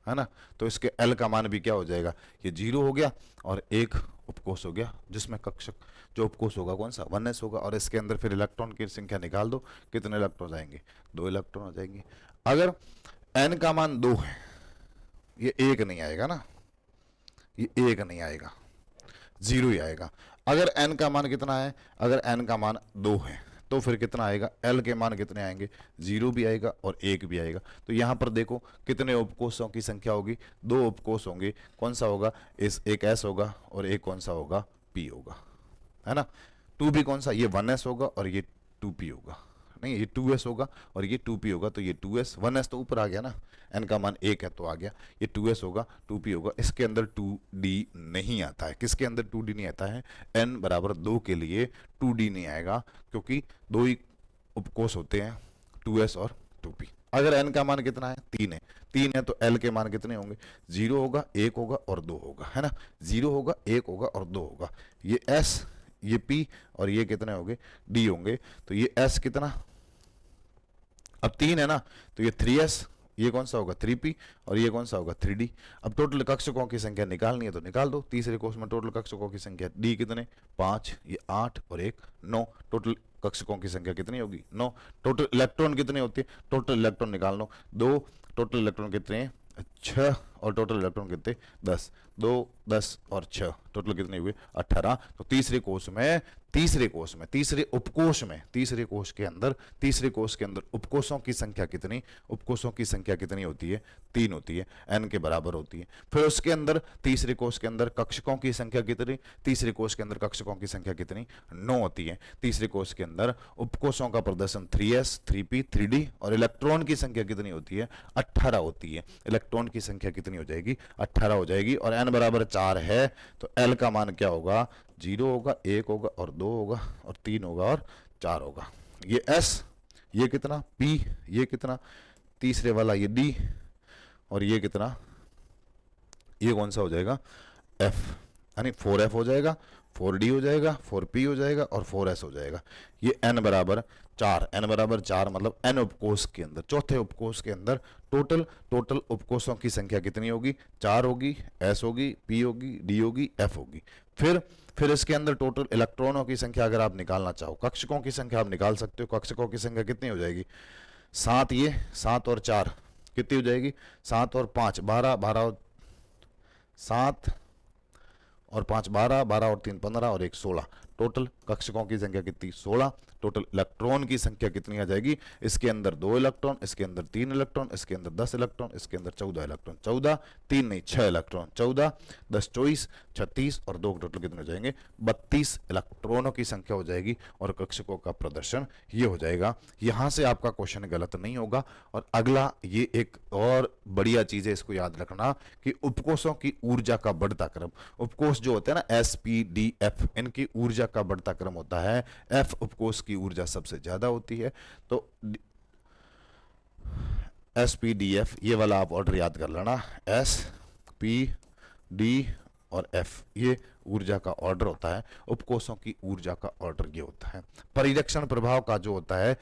है ना। तो इसके एल का मान भी क्या हो जाएगा, ये 0 हो गया और 1 उपकोष हो गया, जिसमें कक्षक जो उपकोष होगा कौन सा, 1s होगा। और इसके अंदर फिर इलेक्ट्रॉन की संख्या निकाल दो, कितने इलेक्ट्रॉन आएंगे, 2 इलेक्ट्रॉन आ जाएंगे। अगर n का मान 2 है, ये 1 नहीं आएगा ना, ये 1 नहीं आएगा, 0 ही आएगा। अगर n का मान कितना है, अगर n का मान 2 है तो फिर कितना आएगा, L के मान कितने आएंगे, 0 भी आएगा और 1 भी आएगा। तो यहाँ पर देखो कितने उपकोषों की संख्या होगी, 2 उपकोष होंगे। कौन सा होगा, इस एक S होगा और एक कौन सा होगा, P होगा, है ना। 2P कौन सा, ये 1s होगा और ये 2P होगा, नहीं ये 2s होगा और ये 2P होगा। तो ये 2s, 1s तो ऊपर आ गया ना, n का मान 1 है तो आ गया, ये 2s होगा, 2P होगा। इसके अंदर 2D नहीं आता है, किसके अंदर 2D नहीं आता है, n बराबर 2 के लिए 2D नहीं आएगा, क्योंकि 2 ही उपकोष होते हैं, 2s और 2P। अगर n का मान कितना है, 3 है, 3 है तो l के मान कितने होंगे, 0 होगा, 1 होगा और 2 होगा, है ना। 0 होगा, 1 होगा और 2 होगा। ये s, ये P और ये कितने होंगे, D होंगे। तो ये s कितना, अब 3 है ना, तो ये 3s, ये कौन सा होगा, 3P और ये कौन सा होगा, 3D। अब टोटल कक्षकों की संख्या निकालनी है तो निकाल दो। तीसरे कोष में टोटल कक्षकों की संख्या D कितने, 5, ये 8 और 1 9। टोटल कक्षकों की संख्या कितनी होगी, 9। टोटल इलेक्ट्रॉन कितने होते हैं, टोटल इलेक्ट्रॉन निकाल लो, 2। टोटल इलेक्ट्रॉन कितने हैं, 6 और टोटल इलेक्ट्रॉन कितने, 10। 2 10 और 6 टोटल कितने हुए, 18। तो तीसरे कोष में तीसरे कोष में, तीसरे उपकोष में, तीसरे कोष के अंदर, तीसरे कोष के अंदर उपकोषों की संख्या कितनी, उपकोषों की संख्या कितनी होती है, 3 होती है, n के बराबर होती है। फिर उसके अंदर तीसरे कोष के अंदर कक्षकों की संख्या कितनी, तीसरे कोष के अंदर कक्षकों की संख्या कितनी, 9 होती है। तीसरे कोष के अंदर उपकोषों का प्रदर्शन 3s 3p 3d और इलेक्ट्रॉन की संख्या कितनी होती है, 18 होती है। इलेक्ट्रॉन की संख्या कितनी हो जाएगी, 18 हो जाएगी। और n बराबर 4 है तो l का मान क्या होगा, 0 होगा, 1 होगा और 2 होगा और 3 होगा और 4 होगा। ये s, ये कितना p, ये कितना, तीसरे वाला ये d और ये कितना, ये कौन सा हो जाएगा, f, यानी 4f हो जाएगा, 4d हो जाएगा, 4p हो जाएगा और 4s हो जाएगा। ये n बराबर 4, n बराबर 4 मतलब n उपकोष के अंदर, चौथे उपकोष के अंदर टोटल उपकोषों की संख्या कितनी होगी, 4 होगी, s होगी, p होगी, d होगी, f होगी। फिर इसके अंदर टोटल इलेक्ट्रॉनों की संख्या अगर आप निकालना चाहो, कक्षकों की संख्या आप निकाल सकते हो। कक्षकों की संख्या कितनी हो जाएगी, 7, ये 7 और 4 कितनी हो जाएगी, 7 और 5 12, 12 7 और 5 12, 12 और 3 15 और 1 16। टोटल कक्षकों की संख्या कितनी, 16। टोटल इलेक्ट्रॉन की संख्या कितनी आ जाएगी, इसके अंदर 2 इलेक्ट्रॉन, इसके अंदर 3 इलेक्ट्रॉन, इसके अंदर 10 इलेक्ट्रॉन, इसके अंदर 14 इलेक्ट्रॉन, 14 3 नहीं 6 इलेक्ट्रॉन, 14 10 24 36 और 2 टोटल कितने हो जाएंगे, 32 इलेक्ट्रॉनों की संख्या हो जाएगी और कक्षकों का प्रदर्शन ये हो जाएगा। यहां से आपका क्वेश्चन गलत नहीं होगा। और अगला ये एक और बढ़िया चीज है, इसको याद रखना कि उपकोषों की ऊर्जा का बढ़ता क्रम, उपकोष जो होते हैं ना SPDF, इनकी ऊर्जा का बढ़ता क्रम होता है, F उपकोष की ऊर्जा सबसे ज्यादा होती है। तो SPDF ये वाला आप ऑर्डर याद कर लेना, SPD और F ये ऊर्जा का ऑर्डर होता है, उपकोषों की ऊर्जा का ऑर्डर ये होता है। परिरक्षण प्रभाव का जो होता है,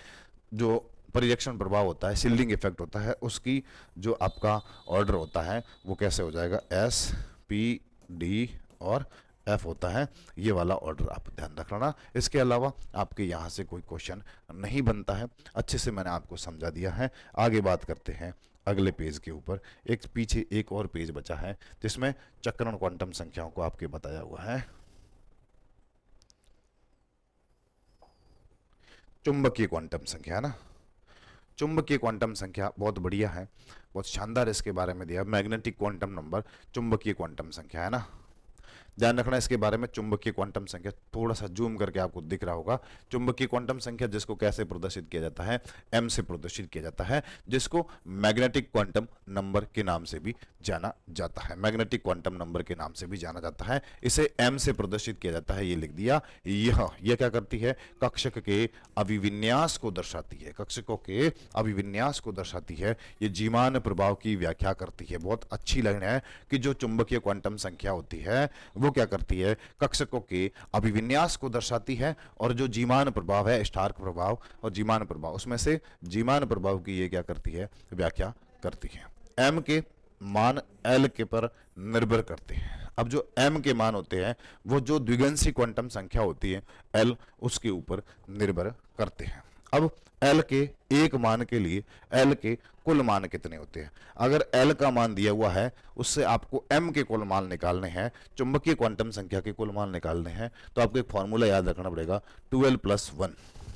जो परिरक्षण प्रभाव होता है, शिल्डिंग इफेक्ट होता है, उसकी जो आपका ऑर्डर होता है वो कैसे हो जाएगा, SPD और F होता है। ये वाला ऑर्डर आप ध्यान रखना। इसके अलावा आपके यहाँ से कोई क्वेश्चन नहीं बनता है, अच्छे से मैंने आपको समझा दिया है। आगे बात करते हैं अगले पेज के ऊपर। एक पीछे एक और पेज बचा है जिसमें चक्रण क्वांटम संख्याओं को आपके बताया हुआ है। चुंबकीय क्वांटम संख्या है ना, चुंबकीय क्वांटम संख्या बहुत बढ़िया है, बहुत शानदार इसके बारे में दिया। मैग्नेटिक क्वांटम नंबर चुंबकीय क्वांटम संख्या है ना, ध्यान रखना इसके बारे में। चुंबकीय क्वांटम संख्या थोड़ा सा जूम करके आपको दिख रहा होगा। चुंबकीय क्वांटम संख्या जिसको कैसे प्रदर्शित किया जाता है, m से प्रदर्शित किया जाता है, जिसको मैग्नेटिक क्वांटम नंबर के नाम से भी जाना जाता है, मैग्नेटिक क्वांटम नंबर के नाम से भी जाना जाता है। इसे m से प्रदर्शित किया जाता है, ये लिख दिया। यह क्या करती है, कक्षक के अभिविन्यास को दर्शाती है, कक्षकों के अभिविन्यास को दर्शाती है। ये जीमान प्रभाव की व्याख्या करती है। बहुत अच्छी लाइन है कि जो चुंबकीय क्वांटम संख्या होती है वो क्या करती है, कक्षकों के अभिविन्यास को दर्शाती है। और जो जीमान प्रभाव है, स्टार्क प्रभाव और जीमान प्रभाव, उसमें से जीमान प्रभाव की ये क्या करती है, व्याख्या करती है। m के मान l के पर निर्भर करते हैं। अब जो m के मान होते हैं वो जो द्विगंशी क्वांटम संख्या होती है l, उसके ऊपर निर्भर करते हैं। अब L के एक मान के लिए L के कुल मान कितने होते हैं। अगर L का मान दिया हुआ है, उससे आपको M के कुल मान निकालने हैं, चुंबकीय क्वांटम संख्या के कुल मान निकालने हैं, तो आपको एक फॉर्मूला याद रखना पड़ेगा, 2l+1।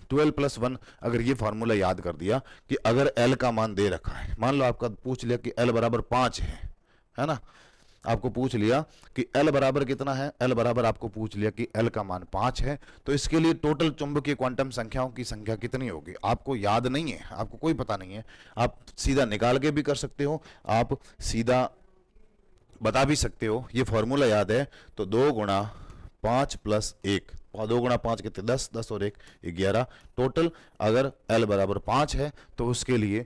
2l+1 अगर ये फॉर्मूला याद कर दिया कि अगर L का मान दे रखा है, मान लो आपका पूछ लिया कि L बराबर 5 है ना, आपको पूछ लिया कि L बराबर कितना है, L बराबर आपको पूछ लिया कि L का मान 5 है, तो इसके लिए टोटल चुंबकीय क्वांटम संख्याओं की संख्या कितनी होगी, आपको याद नहीं है, आपको कोई पता नहीं है, आप सीधा निकाल के भी कर सकते हो, आप सीधा बता भी सकते हो। ये फॉर्मूला याद है तो 2 गुणा 5 प्लस 1, 2 गुणा 5 कितने, 10, 10 और 1 11। टोटल अगर L बराबर 5 है तो उसके लिए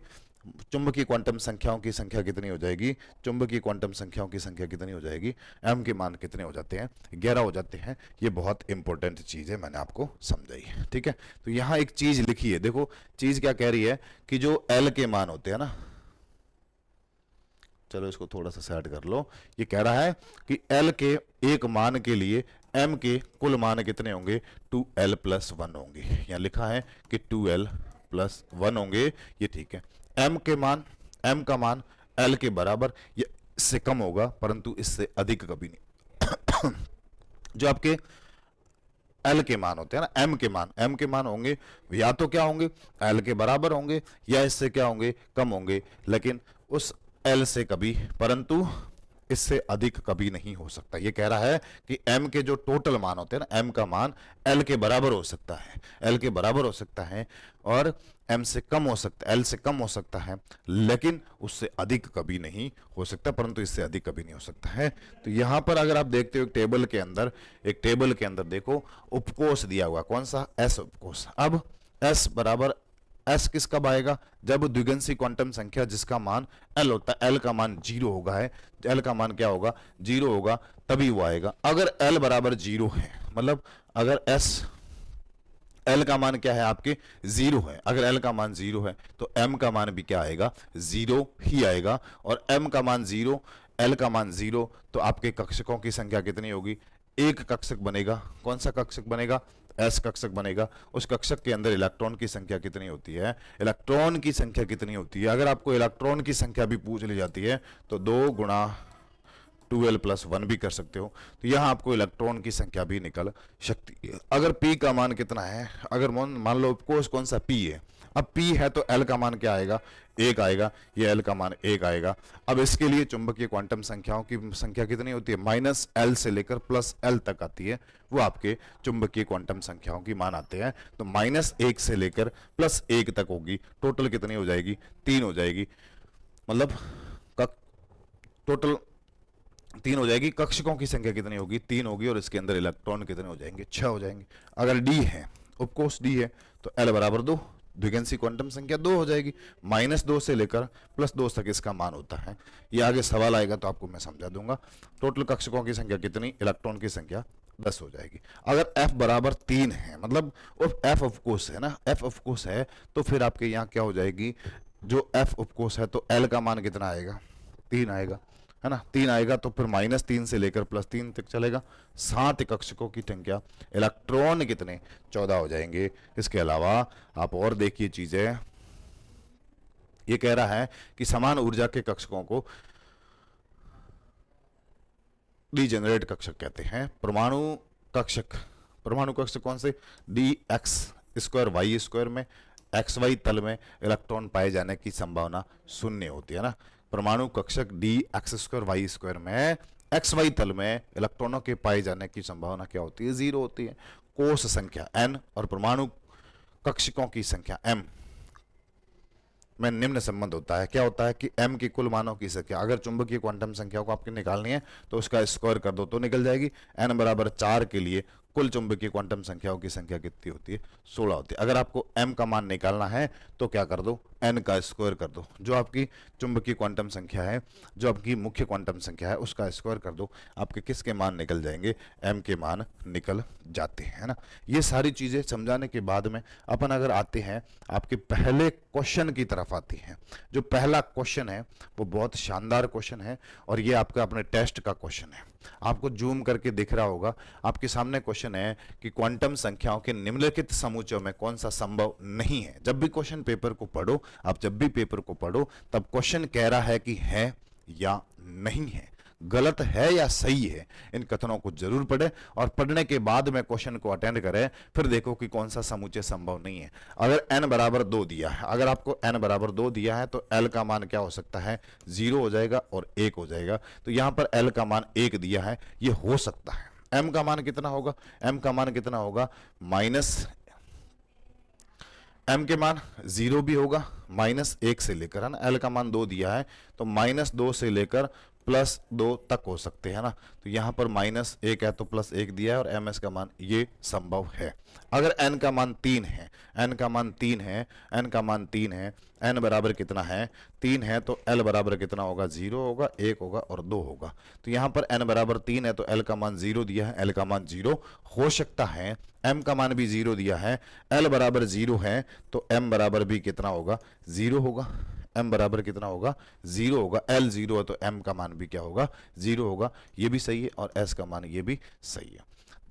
चुंबकीय क्वांटम संख्याओं की संख्या कितनी हो जाएगी, चुंबकीय क्वांटम संख्याओं की संख्या कितनी हो जाएगी, m के मान कितने हो जाते हैं, 11 हो जाते हैं। ये बहुत इंपॉर्टेंट चीज है, मैंने आपको समझाई है, ठीक है। तो यहाँ एक चीज लिखी है, देखो चीज क्या कह रही है कि जो L के मान होते हैं ना, चलो इसको थोड़ा सा सेट कर लो, ये कह रहा है कि L के एक मान के लिए m के कुल मान कितने होंगे, 2l+1 होंगे। यहाँ लिखा है कि 2l+1 होंगे, ये ठीक है। m का मान l के बराबर या इससे कम होगा, परंतु इससे अधिक कभी नहीं। जो आपके एल के मान होते हैं ना, एम के मान होंगे या तो क्या होंगे, एल के बराबर होंगे या इससे क्या होंगे, कम होंगे, लेकिन उस एल से कभी, परंतु इससे अधिक कभी नहीं हो सकता। ये कह रहा है कि m के जो टोटल मान होते हैं ना, m का मान l के बराबर हो सकता है, l के बराबर हो सकता है और m से कम हो सकता है, l से कम हो सकता है, लेकिन उससे अधिक कभी नहीं हो सकता, परंतु इससे अधिक कभी नहीं हो सकता है। तो यहां पर अगर आप देखते हो एक टेबल के अंदर देखो उपकोष दिया हुआ, कौन सा, s उपकोष। अब s बराबर, एस किस कब आएगा, जब द्विगंसी क्वांटम संख्या जिसका मान एल होता है, एल का मान 0 होगा, है एल का मान क्या होगा, 0 होगा, तभी वो आएगा। अगर एल बराबर 0 है, मतलब अगर एस, एल का मान क्या है आपके, 0 है, अगर एल का मान 0 है तो एम का मान भी क्या आएगा, 0 ही आएगा। और एम का मान 0, एल का मान 0, तो आपके कक्षकों की संख्या कितनी होगी, एक कक्षक बनेगा। कौन सा कक्षक बनेगा, एस कक्षक बनेगा। उस कक्षक के अंदर इलेक्ट्रॉन की संख्या कितनी होती है, इलेक्ट्रॉन की संख्या कितनी होती है। अगर आपको इलेक्ट्रॉन की संख्या भी पूछ ली जाती है तो 2 गुणा 2l + 1 भी कर सकते हो, तो यहां आपको इलेक्ट्रॉन की संख्या भी निकल सकती है। अगर p का मान कितना है, अगर मान लो उपकोष कौन सा p है, अब p है तो l का मान क्या आएगा, 1 आएगा, ये l का मान 1 आएगा। अब इसके लिए चुंबकीय क्वांटम संख्याओं की संख्या कितनी होती है, -l से लेकर +l तक आती है, वो आपके चुंबकीय क्वांटम संख्याओं की मान आते हैं। तो -1 से लेकर +1 तक होगी, टोटल कितनी हो जाएगी, 3 हो जाएगी, मतलब टोटल 3 हो जाएगी। कक्षकों की संख्या कितनी होगी, 3 होगी, और इसके अंदर इलेक्ट्रॉन कितने हो जाएंगे, 6 हो जाएंगे। अगर डी है, उपकोष डी है, तो एल बराबर 2, द्विगंसी क्वांटम संख्या 2 हो जाएगी। -2 से लेकर +2 तक इसका मान होता है। ये आगे सवाल आएगा तो आपको मैं समझा दूंगा। टोटल कक्षकों की संख्या कितनी, इलेक्ट्रॉन की संख्या 10 हो जाएगी। अगर f बराबर 3 है, मतलब f उपकोष है ना, f उपकोष है, तो फिर आपके यहाँ क्या हो जाएगी, जो f उपकोष है तो l का मान कितना आएगा, 3 आएगा, है ना, 3 आएगा, तो फिर -3 से लेकर +3 तक चलेगा। 7 कक्षकों की संख्या, इलेक्ट्रॉन कितने, 14 हो जाएंगे। इसके अलावा आप और देखिए चीजें, ये कह रहा है कि समान ऊर्जा के कक्षकों को डीजेनरेट कक्षक कहते हैं। परमाणु कक्षक कौन से, dx² y² में xy तल में इलेक्ट्रॉन पाए जाने की संभावना 0 होती है ना। परमाणु कक्षक dx² y² में xy तल में इलेक्ट्रॉनों के पाए जाने की संभावना क्या होती है, 0 होती है। कोष संख्या n और परमाणु कक्षकों की संख्या m में निम्न संबंध होता है। क्या होता है कि m की कुल मानों की संख्या, अगर चुंबकीय क्वांटम संख्या को आपको निकालनी है तो उसका स्क्वायर कर दो तो निकल जाएगी। n बराबर 4 के लिए कुल चुंबकीय क्वांटम संख्याओं की संख्या कितनी होती है, 16 होती है। अगर आपको m का मान निकालना है तो क्या कर दो, n का स्क्वायर कर दो। जो आपकी चुंबकीय क्वांटम संख्या है, जो आपकी मुख्य क्वांटम संख्या है, उसका स्क्वायर कर दो, आपके किसके मान निकल जाएंगे, m के मान निकल जाते हैं ना। ये सारी चीजें समझाने के बाद में अपन अगर आते हैं आपके पहले क्वेश्चन की तरफ आते हैं। जो पहला क्वेश्चन है वो बहुत शानदार क्वेश्चन है और ये आपका अपने टेस्ट का क्वेश्चन है। आपको जूम करके दिख रहा होगा, आपके सामने क्वेश्चन है कि क्वांटम संख्याओं के निम्नलिखित समुच्चयों में कौन सा संभव नहीं है। जब भी क्वेश्चन पेपर को पढ़ो, आप जब भी पेपर को पढ़ो तब क्वेश्चन कह रहा है कि है या नहीं है, गलत है या सही है, इन कथनों को जरूर पढ़े और पढ़ने के बाद में क्वेश्चन को अटेंड करें, फिर देखो कि कौन सा समुच्चय संभव नहीं है। अगर n बराबर 2 दिया है, अगर आपको n बराबर 2 दिया है तो l का मान क्या हो सकता है, 0 हो जाएगा और 1 हो जाएगा। तो यहां पर l का मान 1 दिया है, ये हो सकता है। m का मान कितना होगा, m का मान कितना होगा, m के मान 0 भी होगा, -1 से लेकर, है ना, l का मान 2 दिया है तो -2 से लेकर +2 तक हो सकते हैं ना। तो यहां पर -1 है तो +1 दिया है और ms का मान ये संभव है। अगर n का मान 3 है, n का मान 3 है, n का मान 3 है, n बराबर कितना है, 3 है, तो l बराबर कितना होगा, 0 होगा, 1 होगा और 2 होगा। तो यहां पर n बराबर 3 है तो l का मान 0 दिया है, l का मान 0 हो सकता है। m का मान भी 0 दिया है, l बराबर 0 है तो m बराबर भी कितना होगा, 0 होगा। m बराबर कितना होगा, 0 होगा। l 0 है तो m का मान भी क्या होगा, 0 होगा। ये भी सही है और s का मान ये भी सही है।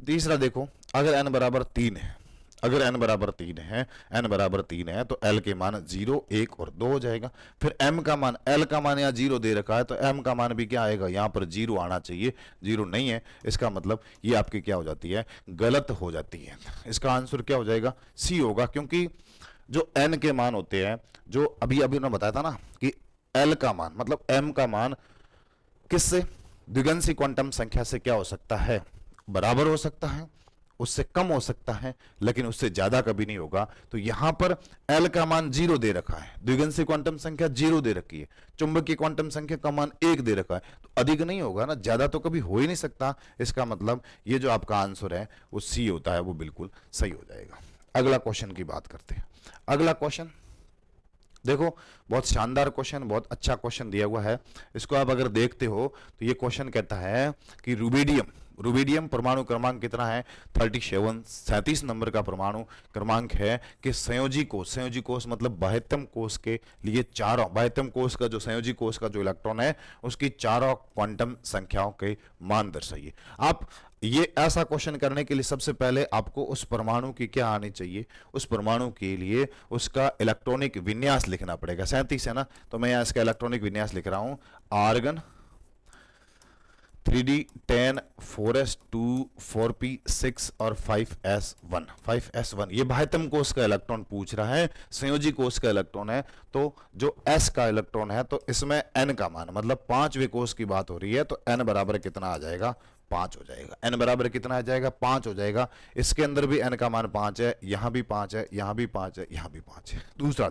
तीसरा देखो, अगर n बराबर 3 है, अगर n बराबर 3 है, n बराबर 3 है तो l के मान 0, 1 और 2 हो जाएगा। फिर m का मान, l का मान यहाँ 0 दे रखा है तो m का मान भी क्या आएगा, यहाँ पर 0 आना चाहिए, 0 नहीं है, इसका मतलब ये आपकी क्या हो जाती है, गलत हो जाती है। इसका आंसर क्या हो जाएगा, C होगा, क्योंकि जो n के मान होते हैं, जो अभी अभी उन्होंने बताया था ना कि l का मान मतलब m का मान किससे, द्विगंसी क्वांटम संख्या से क्या हो सकता है, बराबर हो सकता है, उससे कम हो सकता है, लेकिन उससे ज्यादा कभी नहीं होगा। तो यहां पर L का मान 0 दे रखा है, द्विगंसी क्वांटम संख्या 0 दे रखी है, चुंबकीय क्वांटम संख्या का मान 1 दे रखा है, तो अधिक नहीं होगा ना, ज्यादा तो कभी हो ही नहीं सकता। इसका मतलब ये जो आपका आंसर है वो सी होता है, वो बिल्कुल सही हो जाएगा। अगला क्वेश्चन की बात करते हैं। अगला क्वेश्चन देखो, बहुत शानदार क्वेश्चन, बहुत अच्छा क्वेश्चन दिया हुआ है। इसको आप अगर देखते हो तो ये क्वेश्चन कहता है कि रुबिडियम परमाणु क्रमांक कितना है, 37 नंबर का परमाणु क्रमांक है कि संयोजी कोष मतलब बाह्यतम कोष के लिए चारों, बाह्यतम कोष का जो संयोजी कोष का जो इलेक्ट्रॉन है उसकी चारों क्वांटम संख्याओं के मान दर्शाइए। आप ये ऐसा क्वेश्चन करने के लिए सबसे पहले आपको उस परमाणु की क्या आनी चाहिए, उस परमाणु के लिए उसका इलेक्ट्रॉनिक विन्यास लिखना पड़ेगा। 37 है ना, तो मैं यहाँ इसका इलेक्ट्रॉनिक विन्यास लिख रहा हूं, आर्गन 3d10 4s2 4p6 और 5s1 ये बाह्यतम कोष का इलेक्ट्रॉन पूछ रहा है, संयोजी कोष का इलेक्ट्रॉन है, तो जो s का इलेक्ट्रॉन है तो इसमें n का मान मतलब 5वें कोष की बात हो रही है, तो n बराबर कितना आ जाएगा, 5 हो जाएगा। n बराबर कितना आ जाएगा, 5 हो जाएगा। इसके अंदर भी n का मान 5 है, यहां भी 5 है, यहां भी 5 है, यहां भी 5 है। दूसरा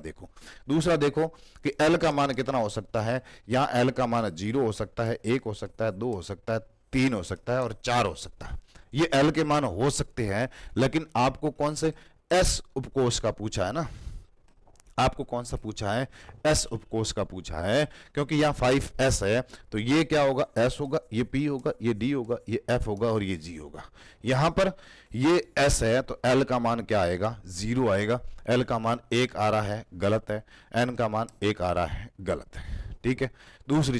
देखो कि l का मान कितना हो सकता है, यहां l का मान 0 हो सकता है, 1 हो सकता है, 2 हो सकता है, 3 हो सकता है और 4 हो सकता है। ये l के मान हो सकते हैं, लेकिन आपको कौन से s उपकोष का पूछा है ना, आपको कौन सा पूछा है, एस उपकोष का पूछा है, क्योंकि यहाँ 5s है तो ये क्या होगा, s होगा, ये p होगा, ये d होगा, ये f होगा और ये g होगा। यहां पर ये s है तो l का मान क्या आएगा, 0 आएगा। l का मान 1 आ रहा है, गलत है। n का मान 1 आ रहा है, गलत है। ठीक है, दूसरी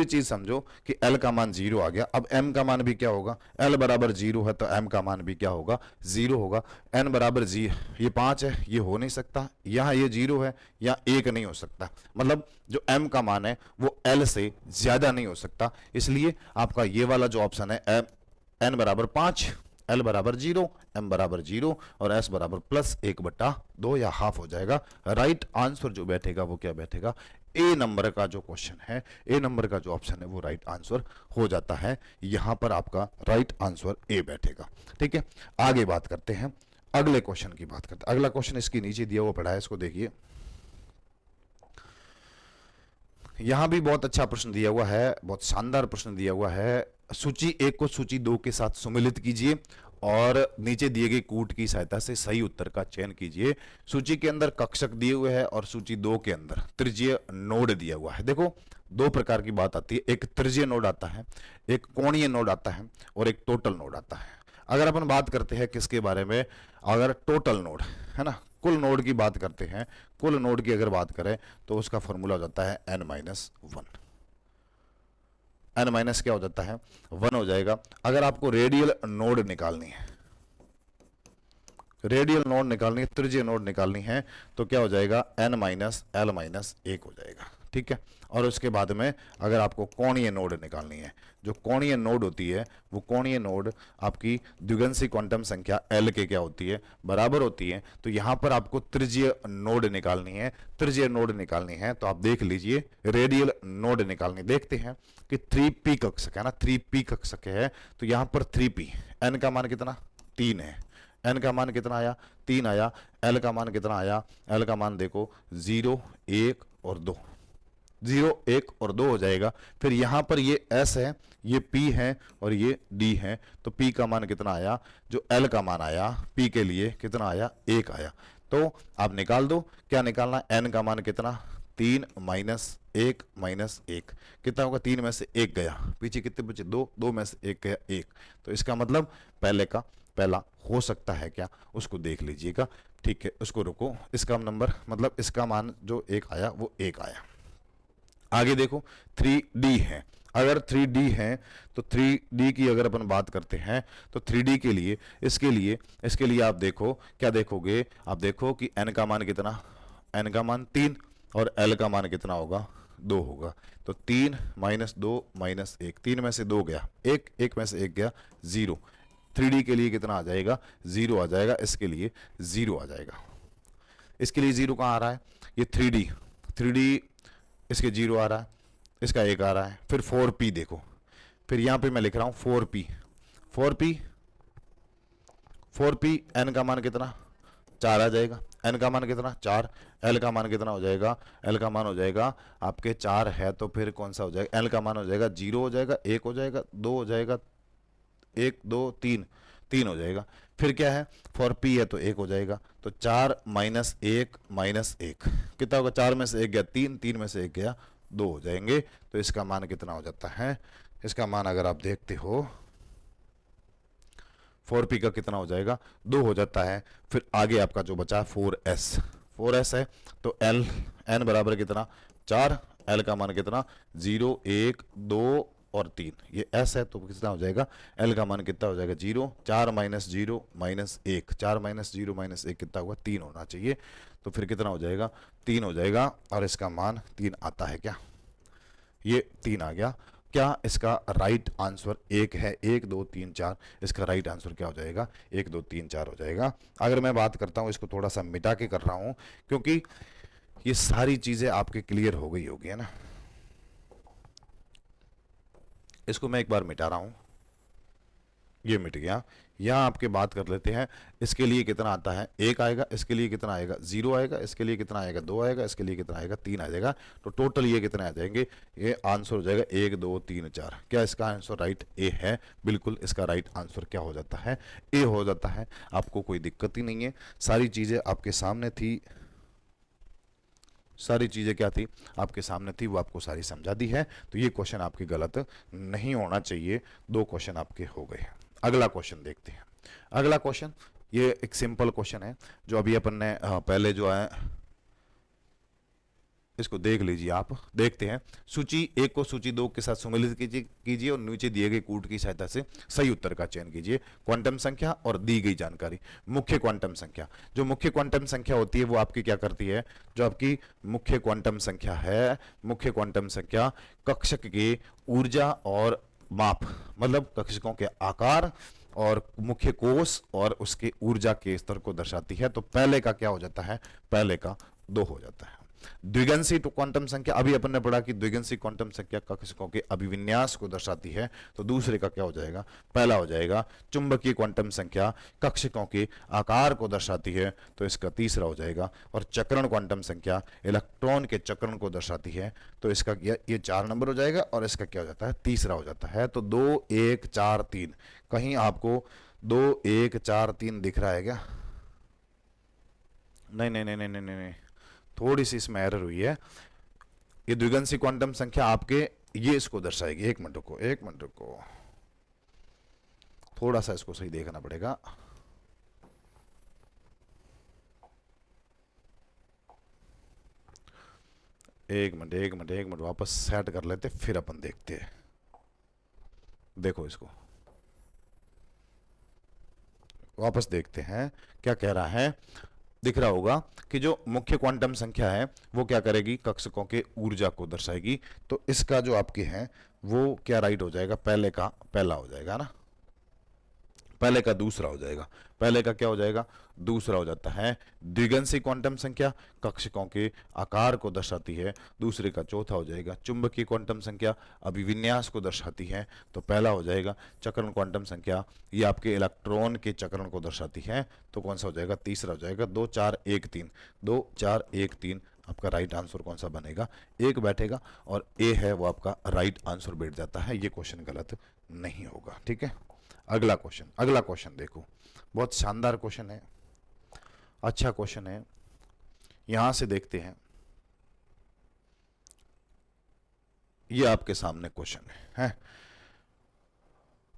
चीज समझो कि l का मान 0 आ गया। अब m का मान भी क्या होगा, l बराबर 0 है तो m का मान भी क्या होगा, 0 होगा। n बराबर 0, ये 5 है, ये हो नहीं सकता, यहाँ ये 0 है, यहाँ 1 नहीं हो सकता, मतलब जो m का मान है वो l से ज्यादा नहीं हो सकता। इसलिए आपका ये वाला जो ऑप्शन है n बराबर 5, l बराबर 0, m बराबर 0 और s बराबर +1/2 या हाफ हो जाएगा। राइट आंसर जो बैठेगा वो क्या बैठेगा, ए नंबर का जो क्वेश्चन है, ए नंबर का जो ऑप्शन है वो राइट आंसर हो जाता है। यहां पर आपका राइट आंसर ए बैठेगा। ठीक है, आगे बात करते हैं, अगले क्वेश्चन की बात करते हैं। अगला क्वेश्चन इसके नीचे दिया हुआ पड़ा है, इसको देखिए। यहां भी बहुत अच्छा प्रश्न दिया हुआ है, बहुत शानदार प्रश्न दिया हुआ है। सूची 1 को सूची 2 के साथ सम्मिलित कीजिए और नीचे दिए गए कूट की सहायता से सही उत्तर का चयन कीजिए। सूची के अंदर कक्षक दिए हुए हैं और सूची 2 के अंदर त्रिज्यीय नोड दिया हुआ है। देखो, दो प्रकार की बात आती है, एक त्रिज्यीय नोड आता है, एक कोणीय नोड आता है और एक टोटल नोड आता है। अगर अपन बात करते हैं किसके बारे में, अगर टोटल नोड है ना, कुल नोड की बात करते हैं, कुल नोड की अगर बात करें तो उसका फॉर्मूला हो जाता है n-1। n माइनस क्या हो जाता है, 1 हो जाएगा। अगर आपको रेडियल नोड निकालनी है, त्रिज्यीय नोड निकालनी है तो क्या हो जाएगा, n-l-1 हो जाएगा। ठीक है, और उसके बाद में अगर आपको कोणीय नोड निकालनी है, जो कोणीय नोड होती है वो कोणीय नोड आपकी द्विगंसी क्वांटम संख्या l के क्या होती है, बराबर होती है। तो यहां पर आपको त्रिज्यीय नोड निकालनी है, तो आप देख लीजिए रेडियल नोड निकालनी। देखते हैं कि 3p कक्षक है ना, 3p कक्षक है, तो यहां पर 3p, n का मान कितना, 3 है, n का मान कितना आया, 3 आया। l का मान कितना आया, l का मान देखो 0, 1 और 2, 0, 1 और 2 हो जाएगा। फिर यहां पर ये s है, ये p है और ये d है, तो p का मान कितना आया, जो l का मान आया p के लिए कितना आया, 1 आया। तो आप निकाल दो, क्या निकालना, n का मान कितना, 3 - 1 - 1 कितना होगा, 3 में से 1 गया, पीछे कितने बचे, 2, 2 में से 1 गया 1। तो इसका मतलब पहले का पहला हो सकता है क्या, उसको देख लीजिएगा। ठीक है, उसको रुको, इसका नंबर मतलब इसका मान जो 1 आया वो 1 आया। आगे देखो 3d है, अगर 3D है तो 3D की अगर अपन बात करते हैं तो 3D के लिए इसके लिए आप देखो, क्या देखोगे, आप देखो कि n का मान कितना, n का मान 3 और l का मान कितना होगा, 2 होगा। तो 3 माइनस 2 माइनस 1, 3 में से 2 गया, 1 में से 1 गया, 0। 3D के लिए कितना आ जाएगा, 0 आ जाएगा, इसके लिए 0 आ जाएगा। इसके लिए 0 कहाँ आ रहा है, ये 3D इसके 0 आ रहा है, इसका 1 आ रहा है। फिर 4p देखो, फिर यहां पे मैं लिख रहा हूं 4p n का मान कितना, 4 आ जाएगा, n का मान कितना 4, l का मान कितना हो जाएगा, l का मान हो जाएगा आपके 4 है तो फिर कौन सा हो जाएगा, l का मान हो जाएगा 0 हो जाएगा, 1 हो जाएगा, 2 हो जाएगा, 1 2 3, 3 हो जाएगा। फिर क्या है, 4p है तो 1 हो जाएगा, तो 4 माइनस 1 माइनस 1 कितना होगा, 4 में से 1 गया 3, 3 में से 1 गया 2 हो जाएंगे। तो इसका मान कितना हो जाता है, इसका मान अगर आप देखते हो 4p का कितना हो जाएगा, 2 हो जाता है। फिर आगे आपका जो बचा है 4s है तो l n बराबर कितना 4, l का मान कितना 0 1 2 और 3, ये s है तो कितना हो जाएगा, l का मान कितना हो जाएगा 0, 4 माइनस 0 माइनस 1, 4 माइनस 0 माइनस 1 कितना होगा, 3 होना चाहिए। तो फिर कितना हो जाएगा, 3 हो जाएगा और इसका मान 3 आता है क्या, ये 3 आ गया। क्या इसका राइट आंसर 1 है, 1 2 3 4, इसका राइट आंसर क्या हो जाएगा, 1 2 3 4 हो जाएगा। अगर मैं बात करता हूँ, इसको थोड़ा सा मिटा के कर रहा हूँ क्योंकि ये सारी चीजें आपके क्लियर हो गई होगी, है ना। इसको मैं एक बार मिटा रहा हूँ, ये मिट गया। यहाँ आपके बात कर लेते हैं, इसके लिए कितना आता है, 1 आएगा, इसके लिए कितना आएगा 0 आएगा, इसके लिए कितना आएगा 2 आएगा, इसके लिए कितना आएगा 3 आ जाएगा। तो टोटल ये कितने आ जाएंगे, ये आंसर हो जाएगा 1 2 3 4। क्या इसका आंसर राइट ए है, बिल्कुल इसका राइट आंसर क्या हो जाता है, ए हो जाता है। आपको कोई दिक्कत ही नहीं है, सारी चीजें आपके सामने थी, सारी चीजें क्या थी आपके सामने थी, वो आपको सारी समझा दी है। तो ये क्वेश्चन आपके गलत नहीं होना चाहिए, 2 क्वेश्चन आपके हो गए। अगला क्वेश्चन देखते हैं। अगला क्वेश्चन ये एक सिंपल क्वेश्चन है जो अभी अपन ने पहले जो है, इसको देख लीजिए आप, देखते हैं। सूची 1 को सूची 2 के साथ सम्मिलित कीजिए और नीचे दिए गए कूट की सहायता से सही उत्तर का चयन कीजिए। क्वांटम संख्या और दी गई जानकारी। मुख्य क्वांटम संख्या, जो मुख्य क्वांटम संख्या होती है वो आपकी क्या करती है, जो आपकी मुख्य क्वांटम संख्या है, मुख्य क्वांटम संख्या कक्षक के ऊर्जा और माप, मतलब कक्षकों के आकार और मुख्य कोश और उसके ऊर्जा के स्तर को दर्शाती है। तो पहले का क्या हो जाता है, पहले का 2 हो जाता है। द्विगंशी क्वांटम संख्या, अभी अपन ने पढ़ा कि द्विगंशी क्वांटम संख्या कक्षकों के अभिविन्यास को दर्शाती है, तो दूसरे का क्या हो जाएगा, पहला हो जाएगा। चुंबकीय क्वांटम संख्या कक्षकों के आकार को दर्शाती है, तो इसका तीसरा हो जाएगा। और चक्रण क्वांटम संख्या इलेक्ट्रॉन के चक्रण को दर्शाती है, तो इसका ये 4 नंबर हो जाएगा और इसका क्या हो जाता है, तीसरा हो जाता है। तो 2 1 4 3, कहीं आपको 2 1 4 3 दिख रहा है क्या, नहीं नहीं नहीं नहीं नहीं नहीं, थोड़ी सी इसमें एरर हुई है। ये द्विगंशी क्वांटम संख्या आपके ये इसको दर्शाएगी। एक मिनट को, एक मिनट को, थोड़ा सा इसको सही देखना पड़ेगा। एक मिनट एक मिनट एक मिनट, वापस सेट कर लेते फिर अपन देखते हैं। देखो इसको वापस देखते हैं क्या कह रहा है। दिख रहा होगा कि जो मुख्य क्वांटम संख्या है वो क्या करेगी, कक्षकों के ऊर्जा को दर्शाएगी। तो इसका जो आपके है वो क्या राइट हो जाएगा, पहले का पहला हो जाएगा ना, पहले का दूसरा हो जाएगा। पहले का क्या हो जाएगा, दूसरा हो जाता है। द्विगंशी क्वांटम संख्या कक्षकों के आकार को दर्शाती है, दूसरे का चौथा हो जाएगा। चुंबकीय क्वांटम संख्या अभिविन्यास को दर्शाती है, तो पहला हो जाएगा। चक्रण क्वांटम संख्या ये आपके इलेक्ट्रॉन के चक्रण को दर्शाती है, तो कौन सा हो जाएगा, तीसरा हो जाएगा। 2 4 1 3, 2 4 1 3 आपका राइट आंसर कौन सा बनेगा, एक बैठेगा और ए है वो आपका राइट आंसर बैठ जाता है। ये क्वेश्चन गलत नहीं होगा, ठीक है। अगला क्वेश्चन, अगला क्वेश्चन देखो, बहुत शानदार क्वेश्चन है, अच्छा क्वेश्चन है। यहां से देखते हैं, ये आपके सामने क्वेश्चन है।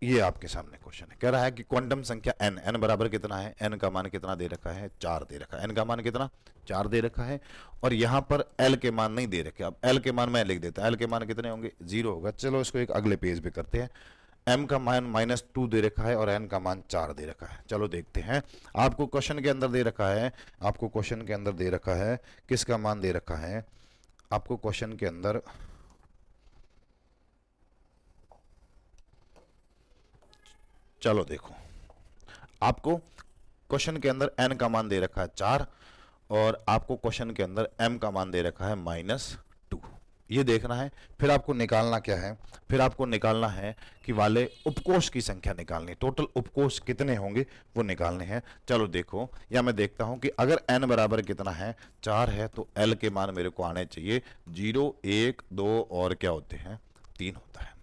ये आपके सामने क्वेश्चन है, कह रहा है कि क्वांटम संख्या n, n बराबर कितना है, n का मान कितना दे रखा है, 4 दे रखा है, n का मान कितना 4 दे रखा है, और यहाँ पर l के मान नहीं दे रखे। अब l के मान मैं लिख देता, l के मान कितने होंगे, 0 होगा। चलो इसको एक अगले पेज पे करते हैं। m का मान -2 दे रखा है और n का मान 4 दे रखा है। चलो देखते हैं, आपको क्वेश्चन के अंदर दे रखा है, आपको क्वेश्चन के अंदर दे रखा है, किसका मान दे रखा है, आपको क्वेश्चन के अंदर चलो देखो, आपको क्वेश्चन के अंदर n का मान दे रखा है 4 और आपको क्वेश्चन के अंदर m का मान दे रखा है -2। ये देखना है। फिर आपको निकालना क्या है, फिर आपको निकालना है कि वाले उपकोष की संख्या निकालनी है, टोटल उपकोष कितने होंगे वो निकालने हैं। चलो देखो, या मैं देखता हूं कि अगर n बराबर कितना है, 4 है, तो l के मान मेरे को आने चाहिए 0, 1, 2 और क्या होते हैं, 3 होता है।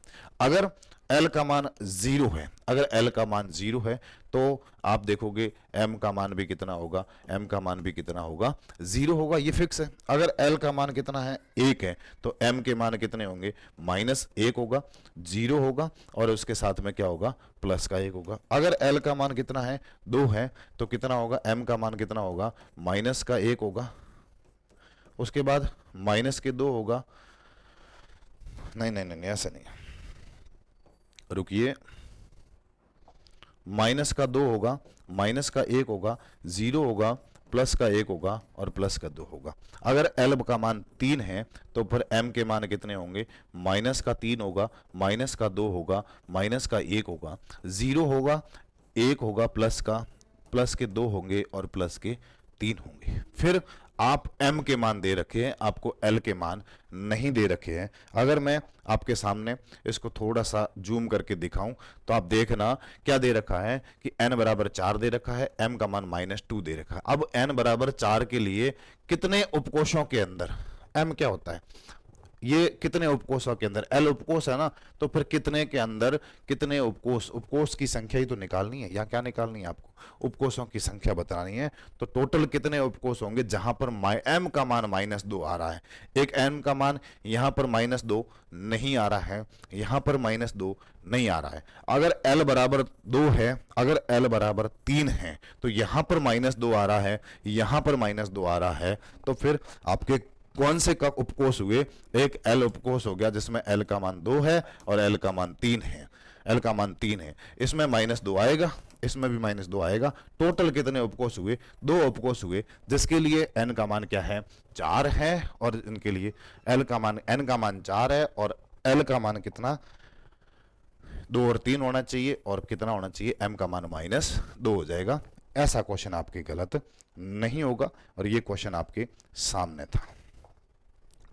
अगर l का मान 0 है, अगर l का मान 0 है तो आप देखोगे m का मान भी कितना होगा, m का मान भी कितना होगा, 0 होगा, ये फिक्स है। अगर l का मान कितना है, 1 है, तो m के मान कितने होंगे, -1 होगा, 0 होगा, और उसके साथ में क्या होगा, प्लस का 1 होगा। अगर l का मान कितना है, 2 है, तो कितना होगा, m का मान कितना होगा, माइनस का 1 होगा, उसके बाद माइनस के 2 होगा, नहीं नहीं नहीं ऐसा नहीं, रुकिए, माइनस का 2 होगा, माइनस का 1 होगा, 0 होगा, प्लस का 1 होगा और प्लस का 2 होगा। अगर l का मान 3 है तो फिर m के मान कितने होंगे, माइनस का 3 होगा, माइनस का 2 होगा, माइनस का 1 होगा, 0 होगा, 1 होगा, प्लस के 2 होंगे और प्लस के 3 होंगे। फिर आप m के मान दे रखे हैं, आपको l के मान नहीं दे रखे हैं। अगर मैं आपके सामने इसको थोड़ा सा जूम करके दिखाऊं तो आप देखना क्या दे रखा है कि n बराबर 4 दे रखा है, m का मान -2 दे रखा है। अब n बराबर 4 के लिए कितने उपकोषों के अंदर, m क्या होता है, ये कितने उपकोषों के अंदर, l उपकोष है ना, तो फिर कितने के अंदर कितने उपकोष, उपकोष की संख्या ही तो निकालनी है, या क्या निकालनी है आपको, उपकोषों की संख्या बतानी है। तो टोटल कितने उपकोष होंगे जहां पर m का मान -2 आ रहा है, एक m का मान यहां पर -2 नहीं आ रहा है, यहां पर -2 नहीं आ रहा है। अगर l बराबर 2 है, अगर l बराबर 3 है, तो यहां पर -2 आ रहा है, यहां पर -2 आ रहा है, तो फिर आपके कौन से का उपकोष हुए, एक l उपकोष हो गया जिसमें l का मान 2 है और l का मान 3 है, l का मान 3 है, इसमें -2 आएगा, इसमें भी -2 आएगा। टोटल कितने उपकोष हुए, 2 उपकोष हुए, जिसके लिए n का मान क्या है, 4 है, और इनके लिए l का मान, n का मान 4 है और l का मान कितना, 2 और 3 होना चाहिए, और कितना होना चाहिए, m का मान -2 हो जाएगा। ऐसा क्वेश्चन आपके गलत नहीं होगा और ये क्वेश्चन आपके सामने था।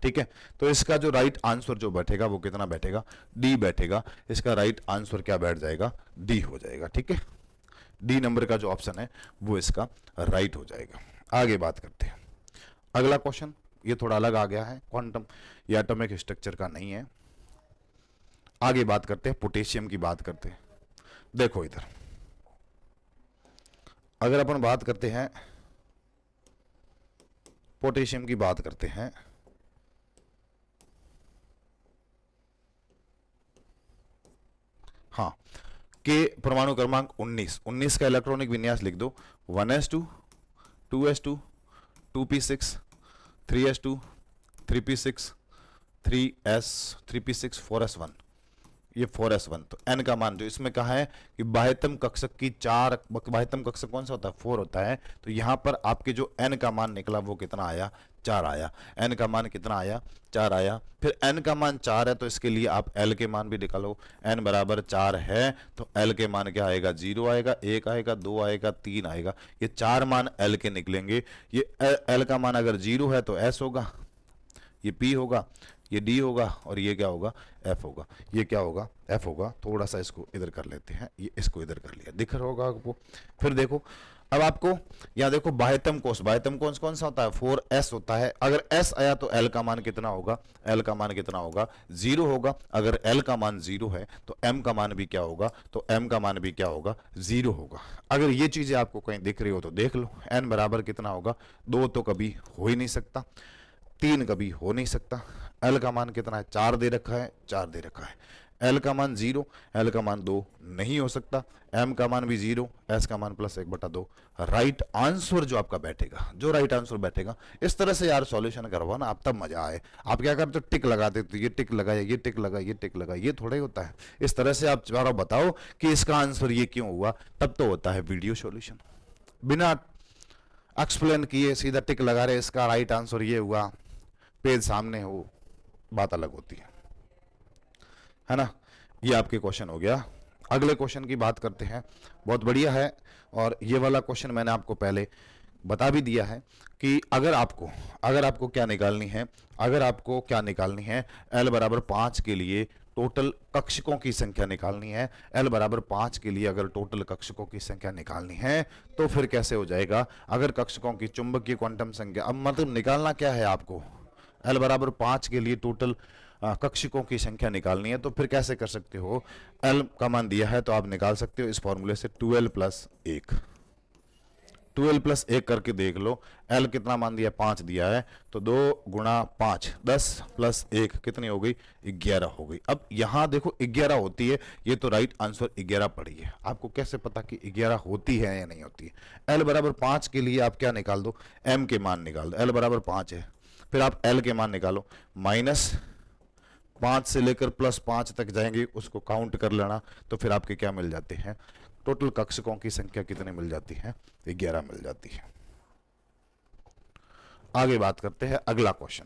ठीक है, तो इसका जो राइट आंसर जो बैठेगा वो कितना बैठेगा, डी बैठेगा। इसका राइट आंसर क्या बैठ जाएगा, डी हो जाएगा। ठीक है, डी नंबर का जो ऑप्शन है वो इसका राइट हो जाएगा। आगे बात करते हैं, अगला क्वेश्चन ये थोड़ा अलग आ गया है, क्वांटम या एटॉमिक स्ट्रक्चर का नहीं है। आगे बात करते हैं, पोटेशियम की बात करते हैं। देखो इधर, अगर अपन बात करते हैं पोटेशियम की, बात करते हैं, हाँ, के परमाणु क्रमांक 19 का इलेक्ट्रॉनिक विन्यास लिख दो, 1s2 2s2 2p6 3s2 3p6 3p6 4s1, ये 4s1। तो n का मान जो इसमें कहा है कि बाह्यतम कक्षक की 4, बाह्यतम कक्षक कौन सा होता है, 4 होता है, तो यहां पर आपके जो n का मान निकला वो कितना आया, 4 आया। n का मान कितना आया, 4 आया। फिर n का मान 4 है तो इसके लिए आप l के मान भी निकालो, n बराबर 4 है तो l के मान क्या आएगा, 0 आएगा, 1 आएगा, 2 आएगा, 3 आएगा, ये 4 मान l के निकलेंगे। ये l का मान अगर 0 है तो s होगा, ये p होगा, ये d होगा, और ये क्या होगा, f होगा। ये क्या होगा, f होगा। थोड़ा सा इसको इधर कर लेते हैं, ये इसको इधर कर लिया, दिख रहा होगा आपको। फिर देखो, अब आपको यहाँ देखो बाह्यतम कोष, बाह्यतम कोष कौन सा होता है, 4s होता है। अगर s आया तो l का मान कितना होगा, l का मान कितना होगा, 0 होगा। अगर l का मान 0 है तो m का मान भी क्या होगा, तो m का मान भी क्या होगा, 0 होगा। अगर ये चीजें आपको कहीं दिख रही हो तो देख लो, n बराबर कितना होगा, 2 तो कभी हो ही नहीं सकता, 3 कभी हो नहीं सकता। l का मान कितना है, 4 दे रखा है, 4 दे रखा है। एल का मान 0, एल का मान 2 नहीं हो सकता, एम का मान भी 0, एस का मान +1/2। राइट आंसर जो आपका बैठेगा, जो राइट आंसर बैठेगा, इस तरह से यार सॉल्यूशन करवाओ ना, आप तब मजा आए। आप क्या करते हो, टिक लगा देते हो, ये टिक लगाया, ये टिक लगा, ये टिक लगा, ये थोड़ा ही होता है। इस तरह से आप जरा बताओ कि इसका आंसर ये क्यों हुआ, तब तो होता है वीडियो सॉल्यूशन। बिना एक्सप्लेन किए सीधा टिक लगा रहे, इसका राइट आंसर ये हुआ, पेज सामने हो, बात अलग होती है ना। ये आपके क्वेश्चन हो गया। अगले क्वेश्चन की बात करते हैं, बहुत बढ़िया है। और ये वाला क्वेश्चन मैंने आपको पहले बता भी दिया है कि अगर आपको क्या निकालनी है, अगर आपको क्या निकालनी है, l बराबर 5 के लिए टोटल कक्षकों की संख्या निकालनी है, l बराबर 5 के लिए अगर टोटल कक्षकों की संख्या निकालनी है तो फिर कैसे हो जाएगा। अगर कक्षकों की चुंबकीय क्वांटम संख्या, अब मतलब निकालना क्या है आपको, l बराबर 5 के लिए टोटल कक्षकों की संख्या निकालनी है, तो फिर कैसे कर सकते हो, l का मान दिया है तो आप निकाल सकते हो इस फॉर्मूले से 12 + 1, 12 + 1 करके देख लो। l कितना मान दिया, 5 दिया है, तो 2 × 5 10 + 1 कितनी हो गई, 11 हो गई। अब यहां देखो 11 होती है, ये तो राइट आंसर 11 पड़ी है। आपको कैसे पता कि 11 होती है या नहीं होती है। l बराबर 5 के लिए आप क्या निकाल दो, m के मान निकाल दो। l बराबर 5 है, फिर आप l के मान निकालो, -5 से लेकर +5 तक जाएंगे, उसको काउंट कर लेना, तो फिर आपके क्या मिल जाते हैं, टोटल कक्षकों की संख्या कितनी मिल जाती है, 11 मिल जाती है। आगे बात करते हैं अगला क्वेश्चन।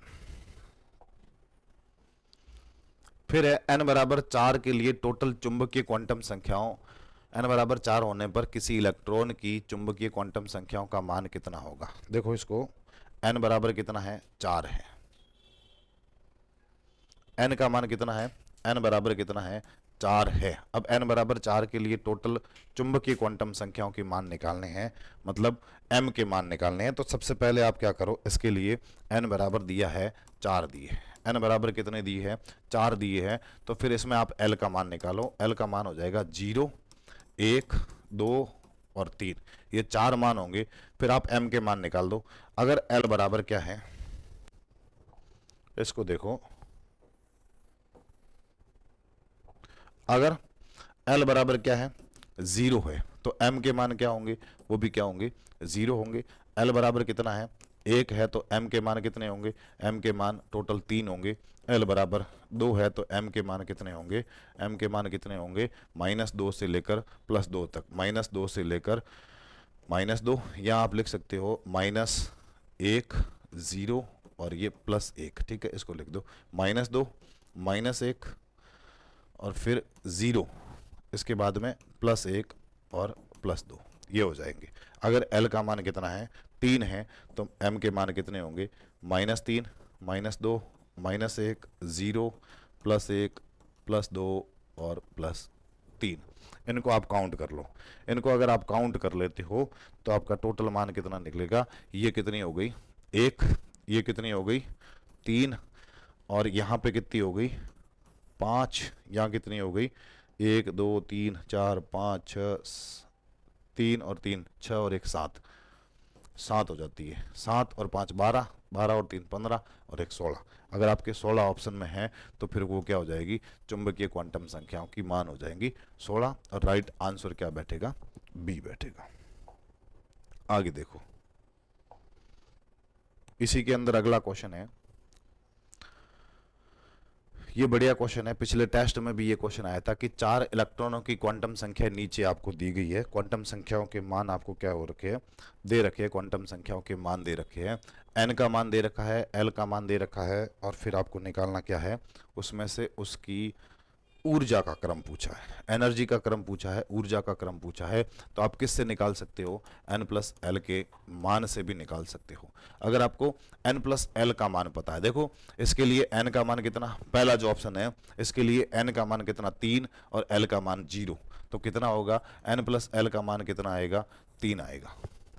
फिर है n बराबर 4 के लिए टोटल चुंबकीय क्वांटम संख्याओं, n बराबर 4 होने पर किसी इलेक्ट्रॉन की चुंबकीय क्वांटम संख्याओं का मान कितना होगा। देखो इसको, n बराबर कितना है, 4 है, n का मान कितना है, n बराबर कितना है, 4 है। अब n बराबर 4 के लिए टोटल चुंबकीय क्वांटम संख्याओं के मान निकालने हैं, मतलब m के मान निकालने हैं। तो सबसे पहले आप क्या करो, इसके लिए n बराबर दिया है 4 दिए, n बराबर कितने दिए हैं, 4 दिए हैं, तो फिर इसमें आप l का मान निकालो। l का मान हो जाएगा 0, 1, 2 और 3, ये 4 मान होंगे। फिर आप m के मान निकाल दो। अगर l बराबर क्या है, इसको देखो, अगर l बराबर क्या है, 0 है, तो m के मान क्या होंगे, वो भी क्या होंगे, 0 होंगे। l बराबर कितना है, 1 है, तो m के मान कितने होंगे, m के मान टोटल 3 होंगे। l बराबर 2 है, तो m के मान कितने होंगे, m के मान कितने होंगे, -2 से लेकर +2 तक, -2 से लेकर -2, या आप लिख सकते हो -1 0 और ये +1, ठीक है, इसको लिख दो, -2 -1 और फिर 0, इसके बाद में +1 और +2, ये हो जाएंगे। अगर l का मान कितना है, 3 है, तो m के मान कितने होंगे, -3 -2 -1 0 +1 +2 और +3। इनको आप काउंट कर लो। इनको अगर आप काउंट कर लेते हो तो आपका टोटल मान कितना निकलेगा, ये कितनी हो गई 1, ये कितनी हो गई 3, और यहाँ पे कितनी हो गई 5, यहाँ कितनी हो गई 1 2 3 4 5 6, 3 और 3 6 और 1 7, 7 हो जाती है। 7 और 5 12, 12 और 3 15 और 1 16। अगर आपके 16 ऑप्शन में है तो फिर वो क्या हो जाएगी, चुंबकीय क्वांटम संख्याओं की मान हो जाएंगी 16, और राइट आंसर क्या बैठेगा, बी बैठेगा। आगे देखो, इसी के अंदर अगला क्वेश्चन है, ये बढ़िया क्वेश्चन है, पिछले टेस्ट में भी ये क्वेश्चन आया था कि 4 इलेक्ट्रॉनों की क्वांटम संख्या नीचे आपको दी गई है, क्वांटम संख्याओं के मान आपको क्या हो रखे हैं, दे रखे हैं, क्वांटम संख्याओं के मान दे रखे हैं, n का मान दे रखा है, l का मान दे रखा है, और फिर आपको निकालना क्या है, उसमें से उसकी ऊर्जा का क्रम पूछा है, एनर्जी का क्रम पूछा है, ऊर्जा का क्रम पूछा है। तो आप किससे निकाल सकते हो, n + l के मान से भी निकाल सकते हो। अगर आपको n + l का मान पता है, देखो इसके लिए n का मान कितना, पहला जो ऑप्शन है इसके लिए n का मान कितना 3 और l का मान 0, तो कितना होगा, n + l का मान कितना आएगा, 3 आएगा।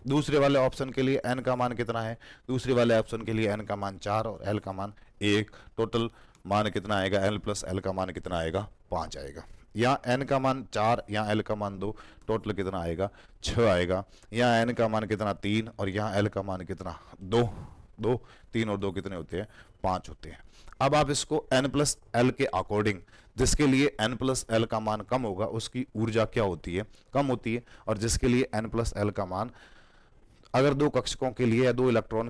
दूसरे वाले ऑप्शन के लिए n का मान कितना है, दूसरे वाले ऑप्शन के लिए n का मान 4 और l का मान 1, टोटल मान कितना आएगा, n + l का मान कितना आएगा, 5 आएगा। यहाँ n का मान 4, यहाँ l का मान 2, टोटल कितना आएगा, 6 आएगा। यहाँ n का मान कितना 3 और यहाँ l का मान कितना 2, 2 3 और 2 कितने होते हैं, 5 होते हैं। अब आप इसको n प्लस एल के अकॉर्डिंग, जिसके लिए n प्लस एल का मान कम होगा उसकी ऊर्जा क्या होती है, कम होती है, और जिसके लिए n प्लस एल का मान, अगर दो कक्षकों के लिए या दो इलेक्ट्रॉन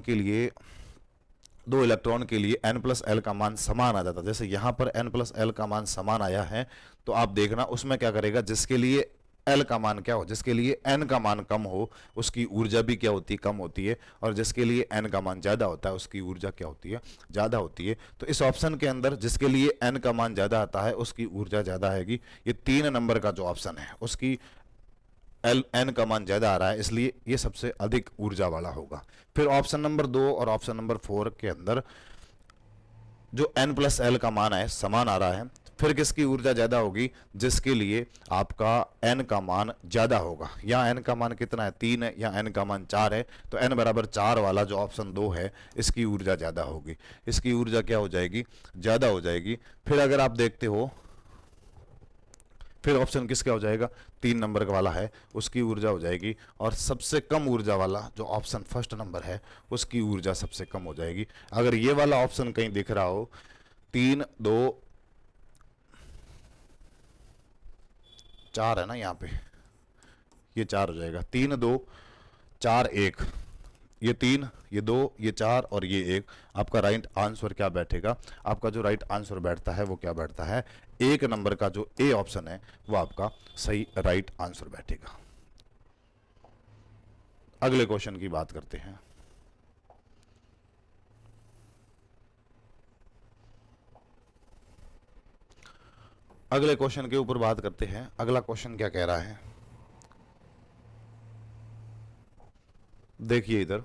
के लिए n प्लस एल का मान समान आ जाता, जैसे यहां पर n प्लस एल का मान समान आया है, तो आप देखना उसमें क्या करेगा, जिसके लिए एल का मान क्या हो, जिसके लिए एन का मान कम हो उसकी ऊर्जा भी क्या होती है, कम होती है, और जिसके लिए एन का मान ज्यादा होता है उसकी ऊर्जा क्या होती है, ज्यादा होती है। तो इस ऑप्शन के अंदर जिसके लिए एन का मान ज्यादा आता है उसकी ऊर्जा ज्यादा आएगी। ये 3 नंबर का जो ऑप्शन है उसकी एन का मान ज्यादा आ रहा है, इसलिए ये सबसे अधिक ऊर्जा वाला होगा। फिर ऑप्शन नंबर 2 और ऑप्शन नंबर 4 के अंदर जो n प्लस एल का मान है समान आ रहा है, फिर किसकी ऊर्जा ज्यादा होगी, जिसके लिए आपका n का मान ज्यादा होगा। यहाँ n का मान कितना है, 3 है, या n का मान 4 है, तो n बराबर 4 वाला जो ऑप्शन 2 है इसकी ऊर्जा ज्यादा होगी, इसकी ऊर्जा क्या हो जाएगी, ज्यादा हो जाएगी। फिर अगर आप देखते हो, फिर ऑप्शन किसका हो जाएगा, 3 नंबर वाला है, उसकी ऊर्जा हो जाएगी, और सबसे कम ऊर्जा वाला जो ऑप्शन फर्स्ट नंबर है उसकी ऊर्जा सबसे कम हो जाएगी। अगर ये वाला ऑप्शन कहीं दिख रहा हो, 3 2 4 है ना, यहाँ पे ये 4 हो जाएगा, 3 2 4 1, ये 3 ये 2 ये 4 और ये 1, आपका राइट आंसर क्या बैठेगा, आपका जो राइट आंसर बैठता है वो क्या बैठता है, 1 नंबर का जो ए ऑप्शन है वो आपका सही राइट आंसर बैठेगा। अगले क्वेश्चन की बात करते हैं। अगले क्वेश्चन के ऊपर बात करते हैं। अगला क्वेश्चन क्या कह रहा है, देखिए इधर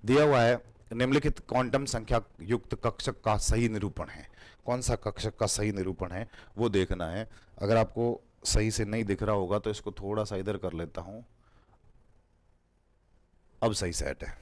दिया हुआ है, निम्नलिखित क्वांटम संख्या युक्त कक्षक का सही निरूपण है। कौन सा कक्षक का सही निरूपण है वो देखना है। अगर आपको सही से नहीं दिख रहा होगा तो इसको थोड़ा सा इधर कर लेता हूं, अब सही सेट है।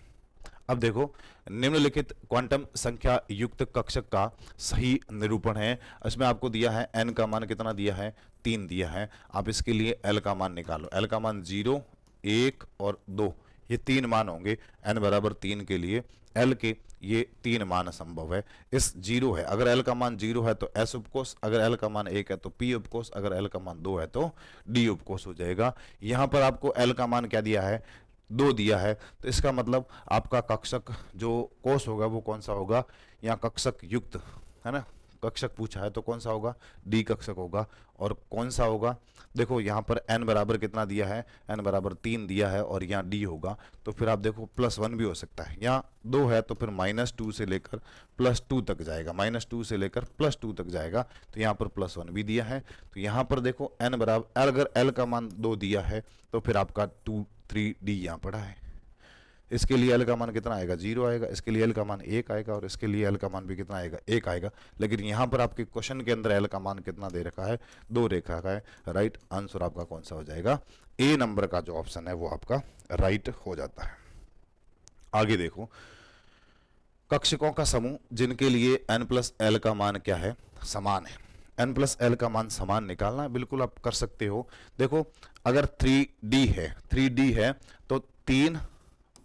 अब देखो, निम्नलिखित क्वांटम संख्या युक्त कक्षक का सही निरूपण है, इसमें आपको दिया है n का मान कितना दिया है, 3 दिया है। आप इसके लिए l का मान निकालो, l का मान 0 1 और 2, ये 3 मान होंगे। n बराबर 3 के लिए l के ये 3 मान संभव है। इस 0 है, अगर l का मान 0 है तो s उपकोष, अगर l का मान 1 है तो p उपकोष, अगर l का मान 2 है तो d उपकोष हो जाएगा। यहां पर आपको l का मान क्या दिया है, 2 दिया है, तो इसका मतलब आपका कक्षक जो कोष होगा वो कौन सा होगा, यहाँ कक्षक युक्त है ना, कक्षक पूछा है तो कौन सा होगा, डी कक्षक होगा। और कौन सा होगा, देखो यहाँ पर n बराबर कितना दिया है, n बराबर 3 दिया है, और यहाँ d होगा, तो फिर आप देखो +1 भी हो सकता है। यहाँ 2 है तो फिर -2 से लेकर +2 तक जाएगा, -2 से लेकर +2 तक जाएगा, तो यहाँ पर +1 भी दिया है। तो यहाँ पर देखो n बराबर, अगर l का मान 2 दिया है तो फिर आपका 2 3 d यहाँ पड़ा है। इसके लिए l का मान कितना आएगा, 0 आएगा, इसके लिए l का मान 1 आएगा, और इसके लिए l का मान भी कितना आएगा, 1 आएगा। लेकिन यहाँ पर आपके क्वेश्चन के अंदर l का मान कितना दे रखा है, 2 रेखा का है। राइट आंसर आपका कौन सा हो जाएगा, ए नंबर का जो ऑप्शन है वो आपका राइट हो जाता है। आगे देखो, कक्षकों का समूह जिनके लिए n प्लस एल का मान क्या है, समान है। n प्लस एल का मान समान निकालना है, बिल्कुल आप कर सकते हो। देखो अगर 3d है, 3d है तो 3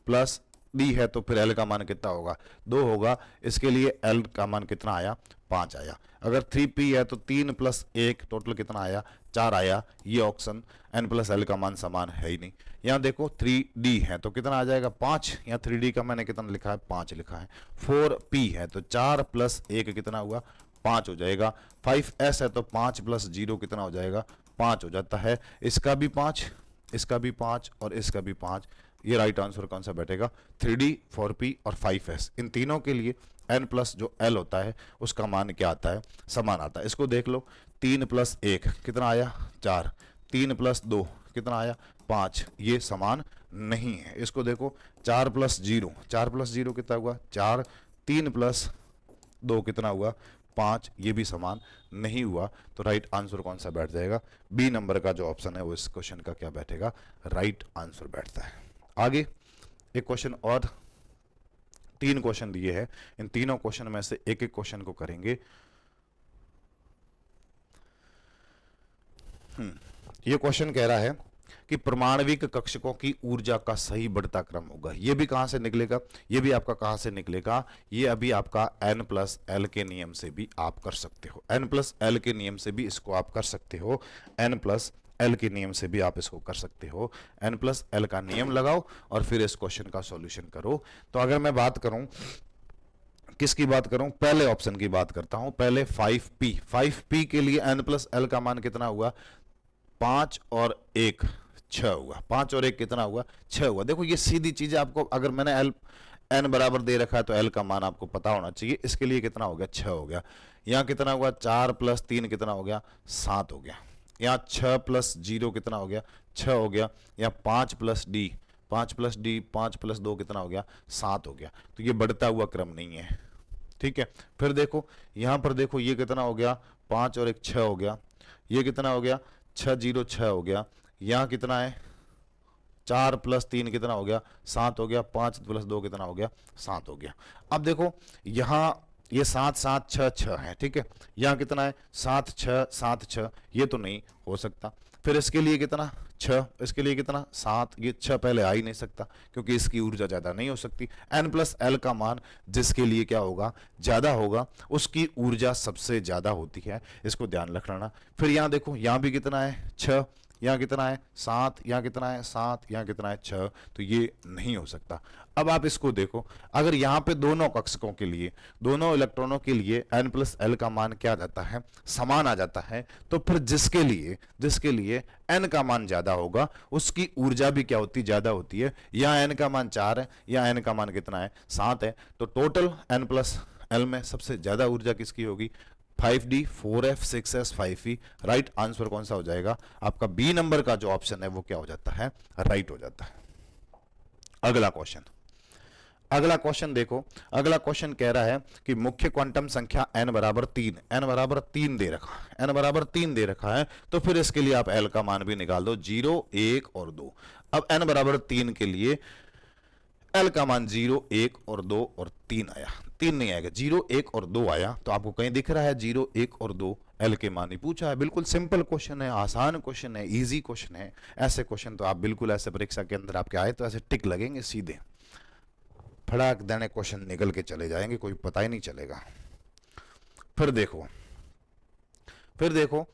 प्लस d है, तो फिर l का मान कितना होगा, 2 होगा। इसके लिए l का मान कितना आया, 5 आया। अगर 3p है तो 3 प्लस 1 टोटल कितना आया, 4 आया। ये ऑप्शन n प्लस एल का मान समान है ही नहीं। यहाँ देखो 3d है तो कितना आ जाएगा, 5। यहाँ 3d का मैंने कितना लिखा है, 5 लिखा है। 4p है तो 4 प्लस 1 कितना हुआ, 5 हो जाएगा। 5s है तो 5 प्लस 0 कितना हो जाएगा, 5 हो जाता है। इसका भी 5, इसका भी 5 और इसका भी 5। ये राइट आंसर कौन सा बैठेगा, 3d 4p और 5s। इन तीनों के लिए n प्लस जो l होता है उसका मान क्या आता है, समान आता है। इसको देख लो, 3 प्लस 1 कितना आया, 4, 3 प्लस 2 कितना आया, 5, ये समान नहीं है। इसको देखो 4 प्लस 0, 4 प्लस 0 कितना हुआ, 4, 3 प्लस 2 कितना हुआ, 5, ये भी समान नहीं हुआ। तो राइट आंसर कौन सा बैठ जाएगा, बी नंबर का जो ऑप्शन है वो इस क्वेश्चन का क्या बैठेगा, राइट आंसर बैठता है। आगे एक क्वेश्चन और, 3 क्वेश्चन दिए हैं, इन तीनों क्वेश्चन में से एक एक क्वेश्चन को करेंगे। ये क्वेश्चन कह रहा है कि परमाणविक कक्षकों की ऊर्जा का सही बढ़ता क्रम होगा। ये भी कहां से निकलेगा, ये भी आपका कहां से निकलेगा, ये अभी आपका n+l के नियम से भी आप कर सकते हो, n+l के नियम से भी इसको आप कर सकते हो, n+l के नियम से भी आप इसको कर सकते हो। n+l का नियम लगाओ और फिर इस क्वेश्चन का सॉल्यूशन करो। तो अगर मैं बात करूं, किसकी बात करूं, पहले ऑप्शन की बात करता हूं। पहले 5p के लिए n+l का मान कितना हुआ, 5 और 1 6 हुआ, 5 और 1 कितना हुआ, 6 हुआ। देखो ये सीधी चीज है, आपको अगर मैंने n बराबर दे रखा है तो l का मान आपको पता होना चाहिए। इसके लिए कितना हो गया, 6 हो गया। यहाँ कितना हुआ, 4 + 3 कितना हो गया, 7 हो गया। यहाँ 6 + 0 कितना हो गया, 6 हो गया। यहाँ 5 + d 5 + 2 कितना हो गया, 7 हो गया। तो ये बढ़ता हुआ क्रम नहीं है, ठीक है। फिर देखो यहां पर देखो ये कितना हो गया, 5 और 1 6 हो गया। ये कितना हो गया, 6 0 6 हो गया। यहां कितना है, 4 + 3 कितना हो गया, 7 हो गया। 5 + 2 कितना हो गया, 7 हो गया। अब देखो यहां ये 7 7 6 6 है, ठीक है। यहां कितना है, 7 6 7 6, ये तो नहीं हो सकता। फिर इसके लिए कितना, 6, इसके लिए कितना, 7, ये 6 पहले आ ही नहीं सकता क्योंकि इसकी ऊर्जा ज्यादा नहीं हो सकती। n+l का मान जिसके लिए क्या होगा, ज्यादा होगा, उसकी ऊर्जा सबसे ज्यादा होती है, इसको ध्यान रखना। फिर यहां देखो, यहां भी कितना है, 6, यहाँ कितना है, 7, यहाँ कितना है, 7, यहाँ कितना है, 6, तो ये नहीं हो सकता। अब आप इसको देखो, अगर यहाँ पे दोनों कक्षकों के लिए, दोनों इलेक्ट्रॉनों के लिए n+l का मान क्या आ जाता है, समान आ जाता है, तो फिर जिसके लिए n का मान ज्यादा होगा उसकी ऊर्जा भी क्या होती, ज्यादा होती है। यहाँ n का मान 4 है, यहाँ n का मान कितना है, 7 है। तो टोटल n+l में सबसे ज्यादा ऊर्जा किसकी होगी, 5d 4f 6s 5e। Right answer कौन सा हो जाएगा, आपका बी नंबर का जो ऑप्शन है वो क्या हो जाता है, राइट हो जाता है। अगला क्वेश्चन देखो, अगला क्वेश्चन कह रहा है कि मुख्य क्वांटम संख्या n बराबर 3 दे रखा है, तो फिर इसके लिए आप l का मान भी निकाल दो, 0 1 और 2। अब n बराबर 3 के लिए l का मान 0 1 और 2 और 3 आया, 3 नहीं आएगा, 0 1 और 2 आया। तो आपको कहीं दिख रहा है 0 1 और 2, l के मान ही पूछा है। बिल्कुल सिंपल क्वेश्चन है, आसान क्वेश्चन है, इजी क्वेश्चन है। ऐसे क्वेश्चन तो आप बिल्कुल ऐसे परीक्षा के अंदर आपके आए तो ऐसे टिक लगेंगे सीधे, फटाक देने क्वेश्चन निकल के चले जाएंगे, कोई पता ही नहीं चलेगा। फिर देखो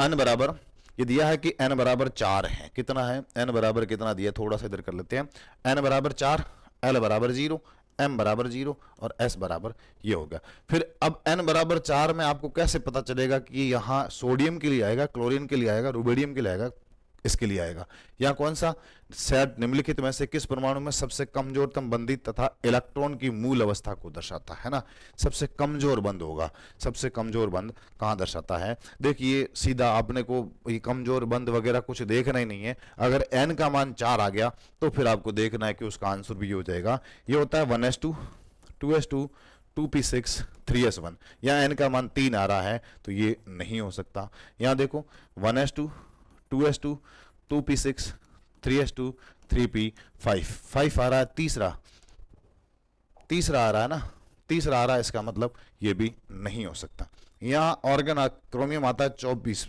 n बराबर, ये दिया है कि n बराबर 4 है, कितना है, n बराबर कितना दिया, थोड़ा सा इधर कर लेते हैं। n बराबर 4, l बराबर 0, m बराबर 0 और s बराबर ये होगा। फिर अब n बराबर 4 में आपको कैसे पता चलेगा कि यहाँ सोडियम के लिए आएगा, क्लोरीन के लिए आएगा, रुबिडियम के लिए आएगा, इसके लिए आएगा। यहाँ कौन सा सेट निम्नलिखित में से किस परमाणु में सबसे कमजोरतम बंधित तथा इलेक्ट्रॉन की मूल अवस्था को दर्शाता है ना, सबसे कमजोर बंध होगा, सबसे कमजोर बंध कहाँ दर्शाता है। देखिए सीधा आपने को ये कमजोर बंध वगैरह कुछ देखना ही नहीं है। अगर n का मान 4 आ गया तो फिर आपको देखना है कि उसका आंसर भी हो जाएगा, ये होता है 1s2 2s2 2p6 3s1। यहाँ n का मान 3 आ रहा है तो ये नहीं हो सकता। यहाँ देखो 1s2 2s2 2p6 3s2 3p5 5 आ रहा है, तीसरा आ रहा है ना, तीसरा आ रहा है, इसका मतलब ये भी नहीं हो सकता। यहाँ ऑर्गन क्रोमियम आता है 24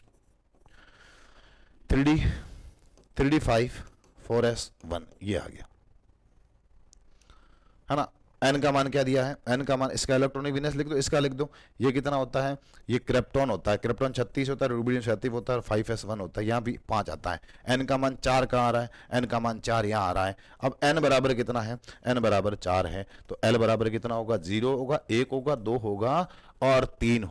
3d5 4s1, ये आ गया है ना। n का मान क्या दिया है, n का मान, इसका इलेक्ट्रॉनिक विन्यास लिख दो, इसका लिख दो। ये कितना होता है, ये क्रिप्टॉन होता है, क्रिप्टॉन 36 होता है, रुबिडियम 37 होता है और 5s1 होता है। यहाँ भी 5 आता है। n का मान 4 कहाँ आ रहा है, n का मान 4 यहाँ आ रहा है। अब n बराबर कितना है, n बराबर 4 है, तो l बराबर कितना होगा, 0 होगा, 1 होगा, 2 होगा और 3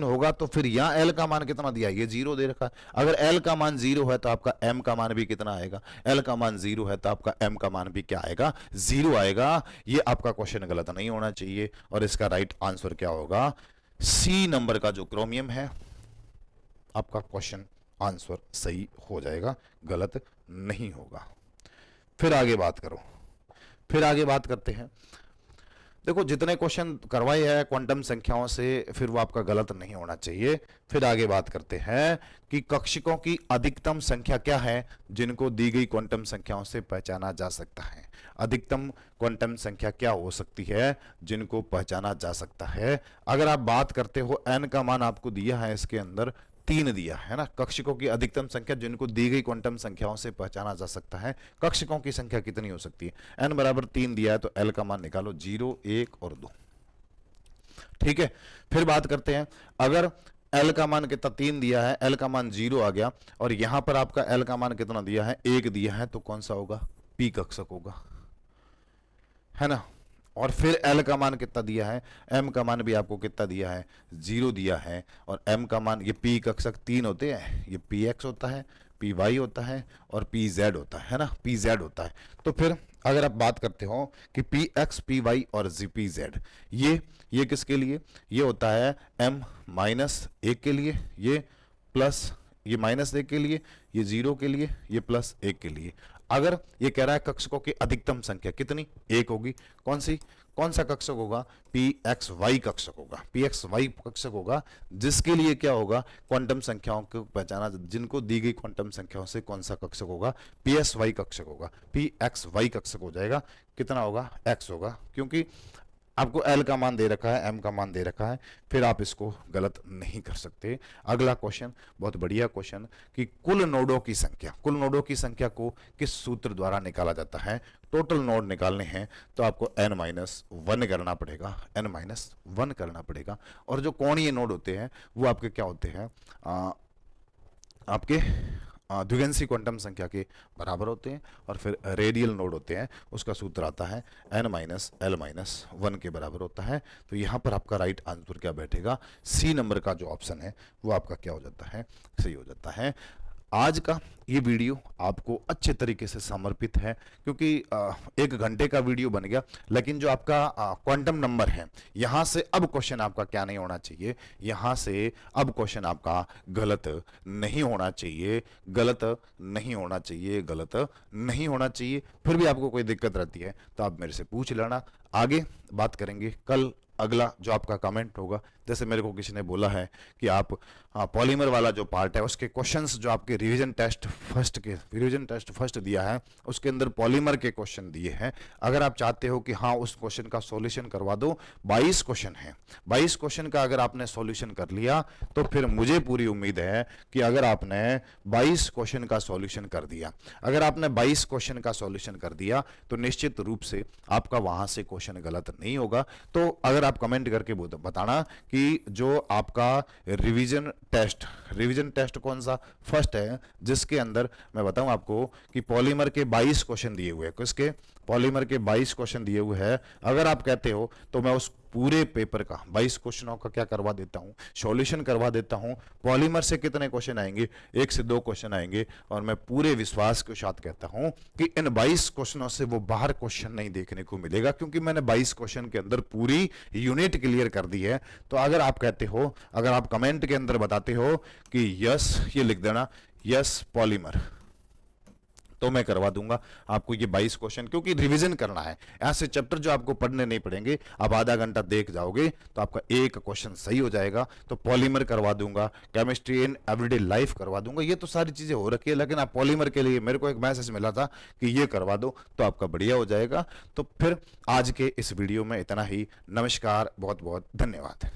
होगा। तो फिर यहाँ l का मान कितना दिया है, ये 0 दे रखा है। अगर l का मान 0 है तो आपका m का मान भी कितना आएगा, l का मान 0 है तो आपका m का मान भी क्या आएगा, 0 आएगा। ये आपका क्वेश्चन गलत नहीं होना चाहिए और इसका राइट आंसर क्या होगा, सी नंबर का जो क्रोमियम है, आपका क्वेश्चन आंसर सही हो जाएगा, गलत नहीं होगा। फिर आगे बात करते हैं। देखो जितने क्वेश्चन करवाए हैं क्वांटम संख्याओं से, फिर वो आपका गलत नहीं होना चाहिए। फिर आगे बात करते हैं कि कक्षकों की अधिकतम संख्या क्या है जिनको दी गई क्वांटम संख्याओं से पहचाना जा सकता है। अधिकतम क्वांटम संख्या क्या हो सकती है जिनको पहचाना जा सकता है। अगर आप बात करते हो n का मान आपको दिया है इसके अंदर 3 दिया है ना, कक्षकों की अधिकतम संख्या जिनको दी गई क्वांटम संख्याओं से पहचाना जा सकता है, कक्षकों की संख्या कितनी हो सकती है, n बराबर 3 दिया है तो l का मान निकालो 0, 1 और 2। ठीक है, फिर बात करते हैं, अगर l का मान कितना 3 दिया है, l का मान 0 आ गया और यहां पर आपका l का मान कितना दिया है, 1 दिया है, तो कौन सा होगा, p कक्षक होगा, है ना। और फिर l का मान कितना दिया है, m का मान भी आपको कितना दिया है, 0 दिया है, और m का मान, ये p कक्षक 3 होते हैं, ये px होता है, py होता है और pz होता है ना, pz होता है। तो फिर अगर आप बात करते हो कि px, py और pz, ये किसके लिए, ये होता है m माइनस 1 के लिए, ये प्लस, ये माइनस 1 के लिए, ये 0 के लिए, ये प्लस 1 के लिए। अगर ये कह रहा है कक्षकों की अधिकतम संख्या कितनी, 1 होगी, कौन सा कक्षक होगा, pxy कक्षक होगा, pxy कक्षक होगा, जिसके लिए क्या होगा, क्वांटम संख्याओं को पहचाना, जिनको दी गई क्वांटम संख्याओं से कौन सा कक्षक होगा, psy कक्षक होगा, pxy कक्षक हो जाएगा, कितना होगा, x होगा, क्योंकि आपको l का मान दे रखा है, m का मान दे रखा है, फिर आप इसको गलत नहीं कर सकते। अगला क्वेश्चन, बहुत बढ़िया क्वेश्चन, कि कुल नोडों की संख्या को किस सूत्र द्वारा निकाला जाता है। टोटल नोड निकालने हैं तो आपको n-1 करना पड़ेगा, n-1 करना पड़ेगा। और जो कोणीय नोड होते हैं वो आपके क्या होते हैं, आपके द्विगंशी क्वांटम संख्या के बराबर होते हैं। और फिर रेडियल नोड होते हैं, उसका सूत्र आता है n-l-1 के बराबर होता है। तो यहाँ पर आपका राइट आंसर क्या बैठेगा, सी नंबर का जो ऑप्शन है वो आपका क्या हो जाता है, सही हो जाता है। आज का ये वीडियो आपको अच्छे तरीके से समर्पित है, क्योंकि 1 घंटे का वीडियो बन गया, लेकिन जो आपका क्वांटम नंबर है, यहाँ से अब क्वेश्चन आपका क्या नहीं होना चाहिए, यहाँ से अब क्वेश्चन आपका गलत नहीं होना चाहिए, गलत नहीं होना चाहिए। फिर भी आपको कोई दिक्कत रहती है तो आप मेरे से पूछ लेना। आगे बात करेंगे कल, अगला जो आपका कमेंट होगा, जैसे मेरे को किसी ने बोला है कि आप पॉलीमर वाला जो पार्ट है उसके क्वेश्चंस जो आपके रिवीजन टेस्ट फर्स्ट दिया है उसके अंदर पॉलीमर के क्वेश्चन दिए हैं। अगर आप चाहते हो कि हाँ उस क्वेश्चन का सॉल्यूशन करवा दो, 22 क्वेश्चन है, 22 क्वेश्चन का अगर आपने सॉल्यूशन कर लिया तो फिर मुझे पूरी उम्मीद है कि अगर आपने 22 क्वेश्चन का सॉल्यूशन कर दिया, अगर आपने 22 क्वेश्चन का सॉल्यूशन कर दिया तो निश्चित रूप से आपका वहां से क्वेश्चन गलत नहीं होगा। तो अगर आप कमेंट करके बताना कि जो आपका रिवीजन टेस्ट कौन सा फर्स्ट है, जिसके अंदर मैं बताऊं आपको कि पॉलीमर के 22 क्वेश्चन दिए हुए हैं, किसके, पॉलीमर के 22 क्वेश्चन दिए हुए हैं। अगर आप कहते हो तो मैं उस पूरे पेपर का 22 क्वेश्चनों का क्या करवा देता हूं, सॉल्यूशन करवा देता हूं। पॉलीमर से कितने क्वेश्चन आएंगे, 1 से 2 क्वेश्चन आएंगे, और मैं पूरे विश्वास के साथ कहता हूं कि इन 22 क्वेश्चनों से वो बाहर क्वेश्चन नहीं देखने को मिलेगा, क्योंकि मैंने 22 क्वेश्चन के अंदर पूरी यूनिट क्लियर कर दी है। तो अगर आप कहते हो, अगर आप कमेंट के अंदर बताते हो कि यस, ये लिख देना यस पॉलीमर, तो मैं करवा दूंगा आपको ये 22 क्वेश्चन, क्योंकि रिवीजन करना है। ऐसे चैप्टर जो आपको पढ़ने नहीं पड़ेंगे, आप आधा घंटा देख जाओगे तो आपका एक क्वेश्चन सही हो जाएगा। तो पॉलीमर करवा दूंगा, केमिस्ट्री इन एवरीडे लाइफ करवा दूंगा, ये तो सारी चीजें हो रखी है, लेकिन आप पॉलीमर के लिए मेरे को एक मैसेज मिला था कि ये करवा दो तो आपका बढ़िया हो जाएगा। तो फिर आज के इस वीडियो में इतना ही। नमस्कार, बहुत बहुत धन्यवाद।